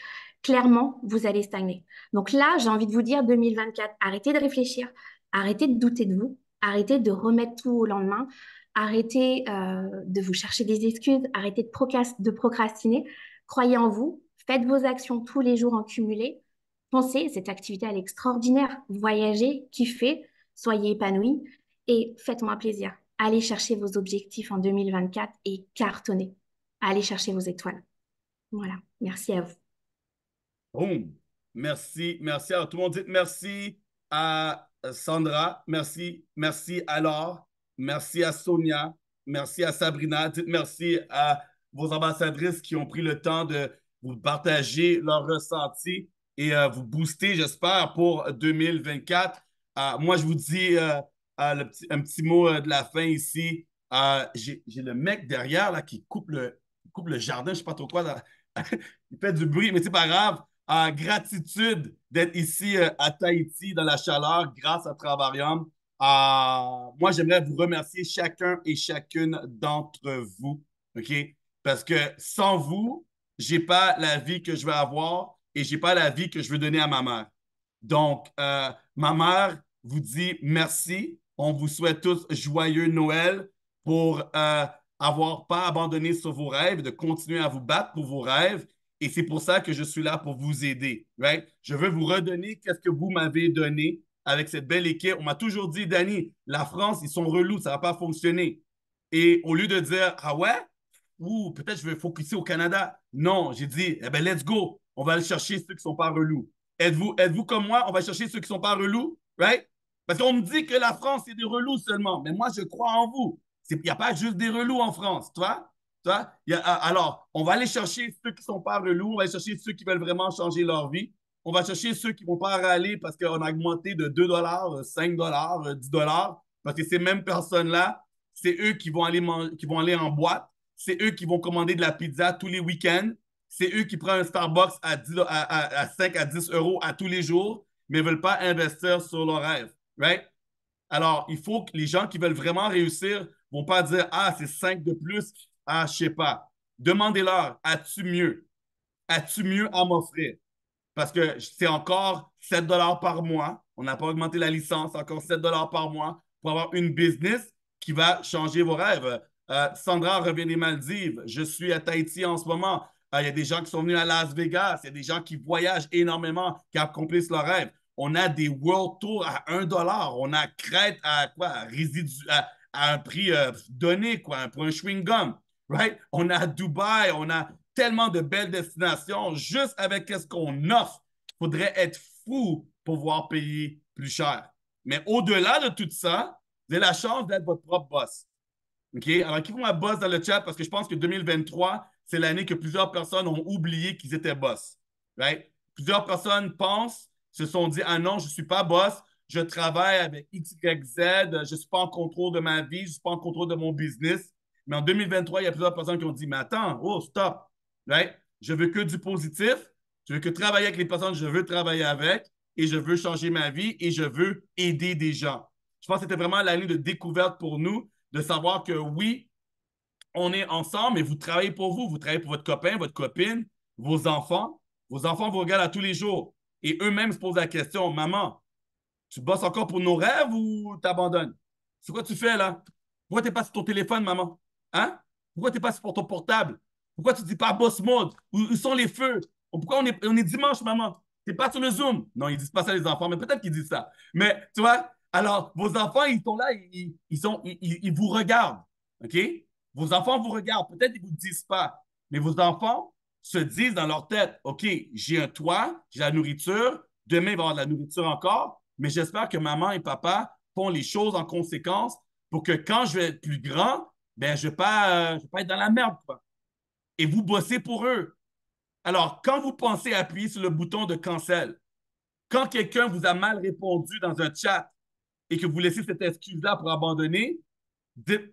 clairement, vous allez stagner. Donc là, j'ai envie de vous dire 2024, arrêtez de réfléchir, arrêtez de douter de vous, arrêtez de remettre tout au lendemain, arrêtez de vous chercher des excuses, arrêtez de procrastiner. Croyez en vous, faites vos actions tous les jours en cumulé. Pensez, cette activité elle est extraordinaire. Voyagez, kiffez, soyez épanouis et faites-moi plaisir. Allez chercher vos objectifs en 2024 et cartonnez. Allez chercher vos étoiles. Voilà, merci à vous.
Boom. Merci, merci à tout le monde. Dites merci à Sandra, merci à Laure, merci à Sonia, merci à Sabrina, dites merci à vos ambassadrices qui ont pris le temps de vous partager leurs ressentis et vous booster, j'espère, pour 2024. Moi, je vous dis un petit mot de la fin ici. J'ai le mec derrière là, qui coupe le jardin, je ne sais pas trop quoi. Là. Il fait du bruit, mais c'est pas grave. Gratitude d'être ici à Tahiti dans la chaleur grâce à Travarium. Moi, j'aimerais vous remercier chacun et chacune d'entre vous, OK? Parce que sans vous, j'ai pas la vie que je veux avoir et j'ai pas la vie que je veux donner à ma mère. Donc, ma mère vous dit merci. On vous souhaite tous joyeux Noël pour avoir pas abandonné sur vos rêves, de continuer à vous battre pour vos rêves. Et c'est pour ça que je suis là pour vous aider. Right? Je veux vous redonner qu'est-ce que vous m'avez donné avec cette belle équipe. On m'a toujours dit, Danny, la France, ils sont relous, ça ne va pas fonctionner. Et au lieu de dire, ah ouais, ou peut-être je vais focuser au Canada. Non, j'ai dit, eh ben, let's go. On va aller chercher ceux qui ne sont pas relous. Êtes-vous comme moi? On va chercher ceux qui ne sont pas relous, right? Parce qu'on me dit que la France, c'est des relous seulement. Mais moi, je crois en vous. Il n'y a pas juste des relous en France, tu vois? Alors, on va aller chercher ceux qui ne sont pas relous, on va aller chercher ceux qui veulent vraiment changer leur vie. On va chercher ceux qui ne vont pas râler parce qu'on a augmenté de 2 5 10 parce que ces mêmes personnes-là, c'est eux qui vont aller en boîte, c'est eux qui vont commander de la pizza tous les week-ends, c'est eux qui prennent un Starbucks à 5 à 10 euros à tous les jours, mais ne veulent pas investir sur leur rêve. Right? Alors, il faut que les gens qui veulent vraiment réussir ne vont pas dire « Ah, c'est 5 de plus. Ah, je ne sais pas. » Demandez-leur « As-tu mieux? As-tu mieux à m'offrir? » Parce que c'est encore 7 par mois. On n'a pas augmenté la licence, encore 7 par mois pour avoir une business qui va changer vos rêves. Sandra revient des Maldives. Je suis à Tahiti en ce moment. Il y a des gens qui sont venus à Las Vegas. Il y a des gens qui voyagent énormément, qui accomplissent leurs rêves. On a des World Tours à 1 On a Crète à quoi? À un prix donné, quoi, pour un chewing-gum. Right? On a Dubaï, on a tellement de belles destinations. Juste avec ce qu'on offre, il faudrait être fou pour pouvoir payer plus cher. Mais au-delà de tout ça, vous avez la chance d'être votre propre boss. OK? Alors, qui font ma boss dans le chat? Parce que je pense que 2023, c'est l'année que plusieurs personnes ont oublié qu'ils étaient boss. Right? Plusieurs personnes se sont dit, ah non, je ne suis pas boss, je travaille avec X, Y, Z, je ne suis pas en contrôle de ma vie, je ne suis pas en contrôle de mon business. Mais en 2023, il y a plusieurs personnes qui ont dit, mais attends, oh, stop. Right? Je veux que du positif, je veux que travailler avec les personnes que je veux travailler avec et je veux changer ma vie et je veux aider des gens. Je pense que c'était vraiment l'année de découverte pour nous, de savoir que oui, on est ensemble, mais vous travaillez pour vous travaillez pour votre copain, votre copine, vos enfants. Vos enfants vous regardent à tous les jours et eux-mêmes se posent la question, maman, tu bosses encore pour nos rêves ou t'abandonnes? C'est quoi tu fais là? Pourquoi tu n'es pas sur ton téléphone, maman? Hein? Pourquoi tu n'es pas sur ton portable? Pourquoi tu ne dis pas boss mode? Où sont les feux? Pourquoi on est dimanche, maman? Tu n'es pas sur le Zoom? Non, ils ne disent pas ça, les enfants, mais peut-être qu'ils disent ça. Mais tu vois, alors, vos enfants, ils sont là, ils vous regardent. OK? Vos enfants vous regardent. Peut-être qu'ils ne vous le disent pas, mais vos enfants se disent dans leur tête, OK, j'ai un toit, j'ai la nourriture, demain, il va y avoir de la nourriture encore, mais j'espère que maman et papa font les choses en conséquence pour que quand je vais être plus grand, ben, je ne vais pas être dans la merde, quoi. Et vous bossez pour eux. Alors, quand vous pensez appuyer sur le bouton de cancel, quand quelqu'un vous a mal répondu dans un chat et que vous laissez cette excuse-là pour abandonner,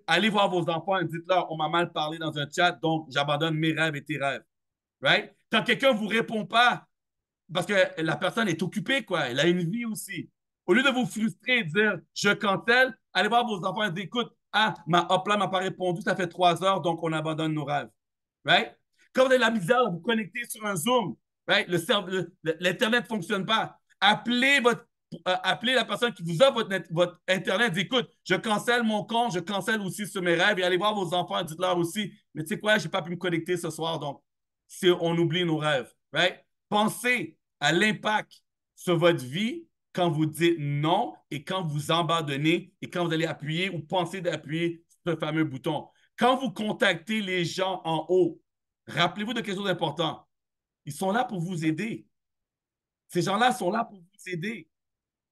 allez voir vos enfants et dites-leur, on m'a mal parlé dans un chat, donc j'abandonne mes rêves et tes rêves. Right? Quand quelqu'un ne vous répond pas, parce que la personne est occupée, quoi, elle a une vie aussi. Au lieu de vous frustrer et dire, je cancelle, allez voir vos enfants et dire, écoute, Ah, ma hotline m'a pas répondu, ça fait 3 heures, donc on abandonne nos rêves. Right? Quand vous avez la misère à vous connecter sur un Zoom, right? L'Internet ne fonctionne pas. Appelez la personne qui vous offre votre Internet. Dites, écoute, je cancelle mon compte, je cancelle aussi sur mes rêves et allez voir vos enfants, dites-leur aussi, mais tu sais quoi, je n'ai pas pu me connecter ce soir, donc on oublie nos rêves. Right? Pensez à l'impact sur votre vie quand vous dites non et quand vous abandonnez et quand vous allez appuyer ou pensez d'appuyer sur ce fameux bouton. Quand vous contactez les gens en haut, rappelez-vous de quelque chose d'important. Ils sont là pour vous aider. Ces gens-là sont là pour vous aider.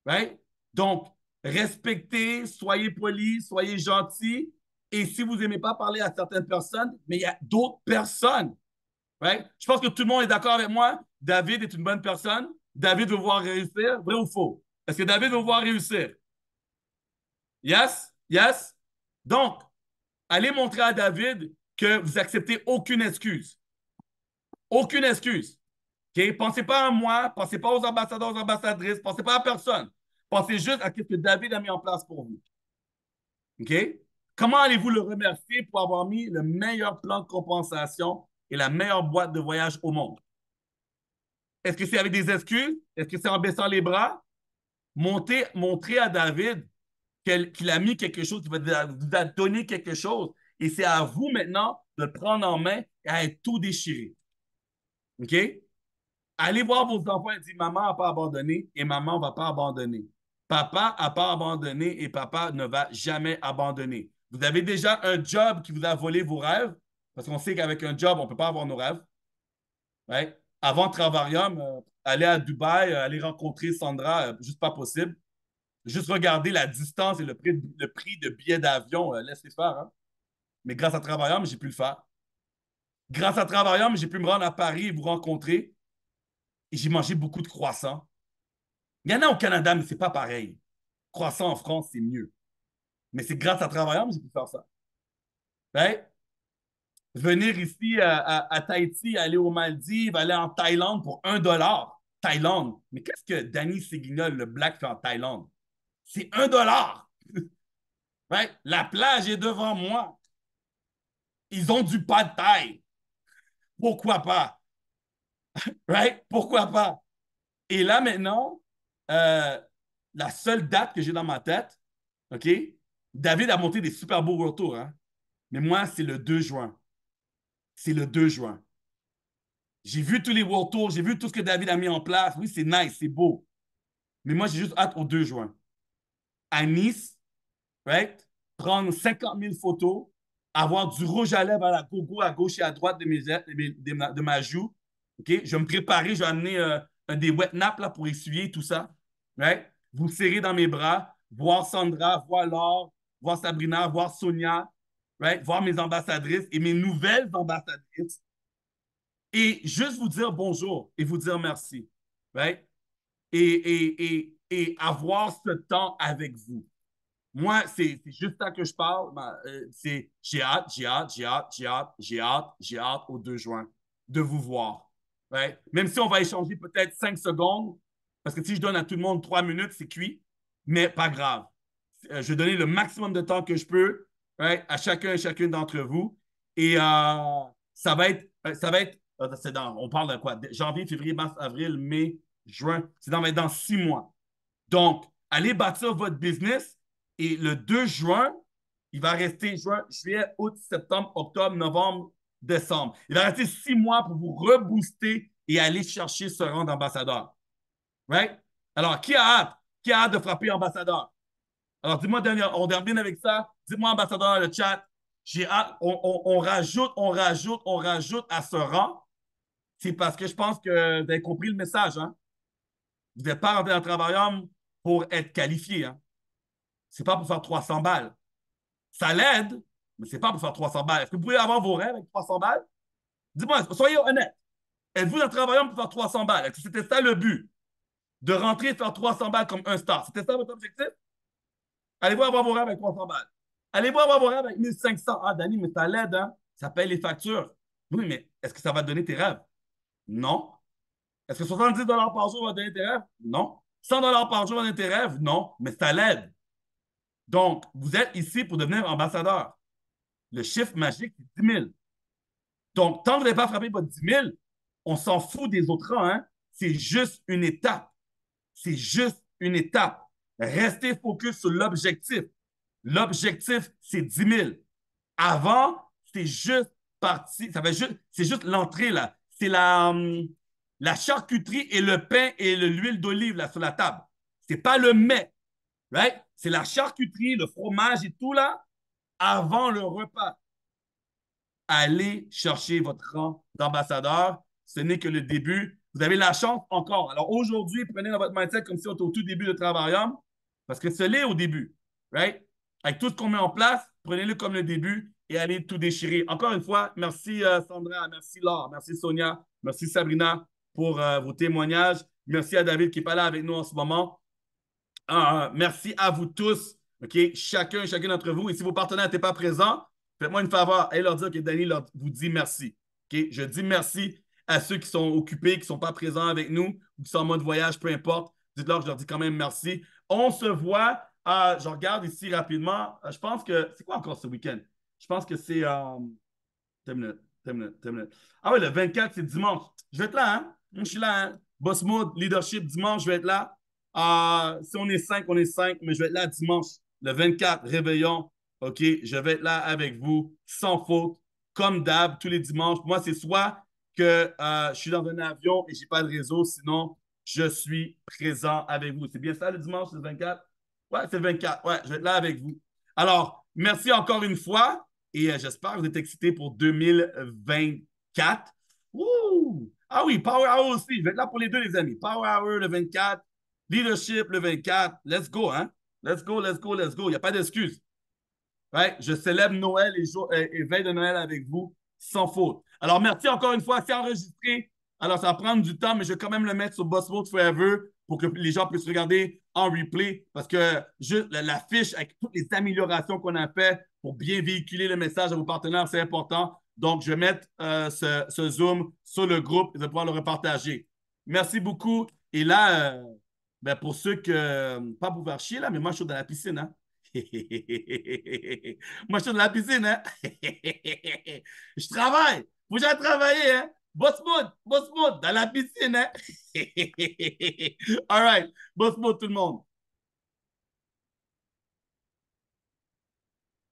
Right? Donc, respectez, soyez polis, soyez gentils. Et si vous n'aimez pas parler à certaines personnes, mais il y a d'autres personnes. Right? Je pense que tout le monde est d'accord avec moi. David est une bonne personne. David veut voir réussir. Vrai ou faux? Est-ce que David veut voir réussir? Yes? Yes? Donc, allez montrer à David que vous acceptez aucune excuse. Aucune excuse. OK? Pensez pas à moi, pensez pas aux ambassadeurs, aux ambassadrices, pensez pas à personne. Pensez juste à ce que David a mis en place pour vous. OK? Comment allez-vous le remercier pour avoir mis le meilleur plan de compensation et la meilleure boîte de voyage au monde? Est-ce que c'est avec des excuses? Est-ce que c'est en baissant les bras? Montrez à David qu'il a mis quelque chose, qu'il vous a donné quelque chose. Et c'est à vous maintenant de le prendre en main et à être tout déchiré. OK? Allez voir vos enfants et dire maman n'a pas abandonné et maman ne va pas abandonner. Papa n'a pas abandonné et papa ne va jamais abandonner. Vous avez déjà un job qui vous a volé vos rêves, parce qu'on sait qu'avec un job, on ne peut pas avoir nos rêves. Right? Avant Travarium, aller à Dubaï, aller rencontrer Sandra, juste pas possible. Juste regarder la distance et le prix de billets d'avion, laissez faire. Hein? Mais grâce à Travarium, j'ai pu le faire. Grâce à Travarium, j'ai pu me rendre à Paris et vous rencontrer. Et j'ai mangé beaucoup de croissants. Il y en a au Canada, mais c'est pas pareil. Croissant en France, c'est mieux. Mais c'est grâce à Travaillant que j'ai pu faire ça. Right? Venir ici à Tahiti, aller aux Maldives, aller en Thaïlande pour $1. Thaïlande. Mais qu'est-ce que Danny Séguignol, le Black, fait en Thaïlande? C'est $1. Right? La plage est devant moi. Ils ont du pad thaï. Pourquoi pas? Right? Pourquoi pas? Et là, maintenant, la seule date que j'ai dans ma tête, OK? David a monté des super beaux World Tours, hein? Mais moi, c'est le 2 juin. C'est le 2 juin. J'ai vu tous les World Tours, j'ai vu tout ce que David a mis en place. Oui, c'est nice, c'est beau. Mais moi, j'ai juste hâte au 2 juin. À Nice, right? Prendre 50 000 photos, avoir du rouge à lèvres à la gogo à gauche et à droite de ma joue. OK? Je vais me préparer, je vais amener des wet naps là, pour essuyer tout ça. Right? Vous serrer dans mes bras, voir Sandra, voir Laure, voir Sabrina, voir Sonia, right? Voir mes ambassadrices et mes nouvelles ambassadrices. Et juste vous dire bonjour et vous dire merci. Right? Et avoir ce temps avec vous. Moi, c'est juste ça que je parle. J'ai hâte au 2 juin de vous voir. Right? Même si on va échanger peut-être 5 secondes, parce que si je donne à tout le monde 3 minutes, c'est cuit, mais pas grave. Je vais donner le maximum de temps que je peux, right, à chacun et chacune d'entre vous. Et on parle de quoi? Janvier, février, mars, avril, mai, juin. Ça va être dans 6 mois. Donc, allez bâtir votre business et le 2 juin, il va rester juin, juillet, août, septembre, octobre, novembre, décembre. Il va rester 6 mois pour vous rebooster et aller chercher ce rang d'ambassadeur. Right? Alors, qui a hâte? Qui a hâte de frapper ambassadeur? Alors, dis-moi, on termine avec ça. Dis-moi, ambassadeur, dans le chat. J'ai hâte. On rajoute à ce rang. C'est parce que je pense que vous avez compris le message. Hein? Vous n'êtes pas rentré dans le Travaillum pour être qualifié. Hein? Ce n'est pas pour faire 300 balles. Ça l'aide, mais ce n'est pas pour faire 300 balles. Est-ce que vous pouvez avoir vos rêves avec 300 balles? Dis-moi, soyez honnête. Êtes-vous dans le Travaillum pour faire 300 balles? Est-ce que c'était ça le but? De rentrer et faire 300 balles comme un star. C'était ça votre objectif? Allez-vous avoir vos rêves avec 300 balles. Allez-vous avoir vos rêves avec 1500. Ah, Danny, mais ça l'aide, hein? Ça paye les factures. Oui, mais est-ce que ça va te donner tes rêves? Non. Est-ce que 70 par jour va te donner tes rêves? Non. 100 par jour va te donner tes rêves? Non. Mais ça l'aide. Donc, vous êtes ici pour devenir ambassadeur. Le chiffre magique, c'est 10 000. Donc, tant que vous n'avez pas frappé votre 10 000, on s'en fout des autres rangs. Hein? C'est juste une étape. C'est juste une étape. Restez focus sur l'objectif. L'objectif, c'est 10 000. Avant, c'est juste parti. C'est juste l'entrée, là. C'est la charcuterie et le pain et l'huile d'olive là, sur la table. C'est pas le mets. Right? C'est la charcuterie, le fromage et tout là, avant le repas. Allez chercher votre rang d'ambassadeur. Ce n'est que le début. Vous avez la chance encore. Alors aujourd'hui, prenez dans votre mindset comme si on était au tout début de Travarium, parce que ce l'est au début. Right? Avec tout ce qu'on met en place, prenez-le comme le début et allez tout déchirer. Encore une fois, merci Sandra, merci Laure, merci Sonia, merci Sabrina pour vos témoignages. Merci à David qui n'est pas là avec nous en ce moment. Merci à vous tous. OK? Chacun d'entre vous. Et si vos partenaires n'étaient pas présents, faites-moi une faveur. Allez leur dire que Danny vous dit merci. OK? Je dis merci à ceux qui sont occupés, qui ne sont pas présents avec nous ou qui sont en mode voyage, peu importe. Dites-leur que je leur dis quand même merci. On se voit. Je regarde ici rapidement. Je pense que. C'est quoi encore ce week-end? Je pense que c'est. T'as une minute. Ah oui, le 24, c'est dimanche. Je vais être là, hein? Je suis là, hein? Boss Mode, leadership, dimanche, je vais être là. Si on est 5, on est 5, mais je vais être là dimanche, le 24, réveillon. OK, je vais être là avec vous, sans faute, comme d'hab, tous les dimanches. Moi, c'est soit que je suis dans un avion et je n'ai pas de réseau, sinon, je suis présent avec vous. C'est bien ça, le dimanche, le 24? Ouais, c'est le 24. Ouais, je vais être là avec vous. Alors, merci encore une fois et j'espère que vous êtes excités pour 2024. Ouh! Ah oui, Power Hour aussi. Je vais être là pour les deux, les amis. Power Hour le 24. Leadership le 24. Let's go, hein? Let's go. Il n'y a pas d'excuse. Right? Je célèbre Noël et veille de Noël avec vous sans faute. Alors, merci encore une fois. C'est enregistré. Alors, ça va prendre du temps, mais je vais quand même le mettre sur Boss Mode Forever pour que les gens puissent regarder en replay parce que juste la fiche avec toutes les améliorations qu'on a fait pour bien véhiculer le message à vos partenaires, c'est important. Donc, je vais mettre ce Zoom sur le groupe et je vais pouvoir le repartager. Merci beaucoup. Et là, pour ceux que, pas pour faire chier, là, mais moi, je suis dans la piscine. Hein? Moi, je suis dans la piscine. Hein? Je travaille. Faut que j'aille travailler. Hein? Boss mode, dans la piscine. Hein? All right. Boss mode, tout le monde.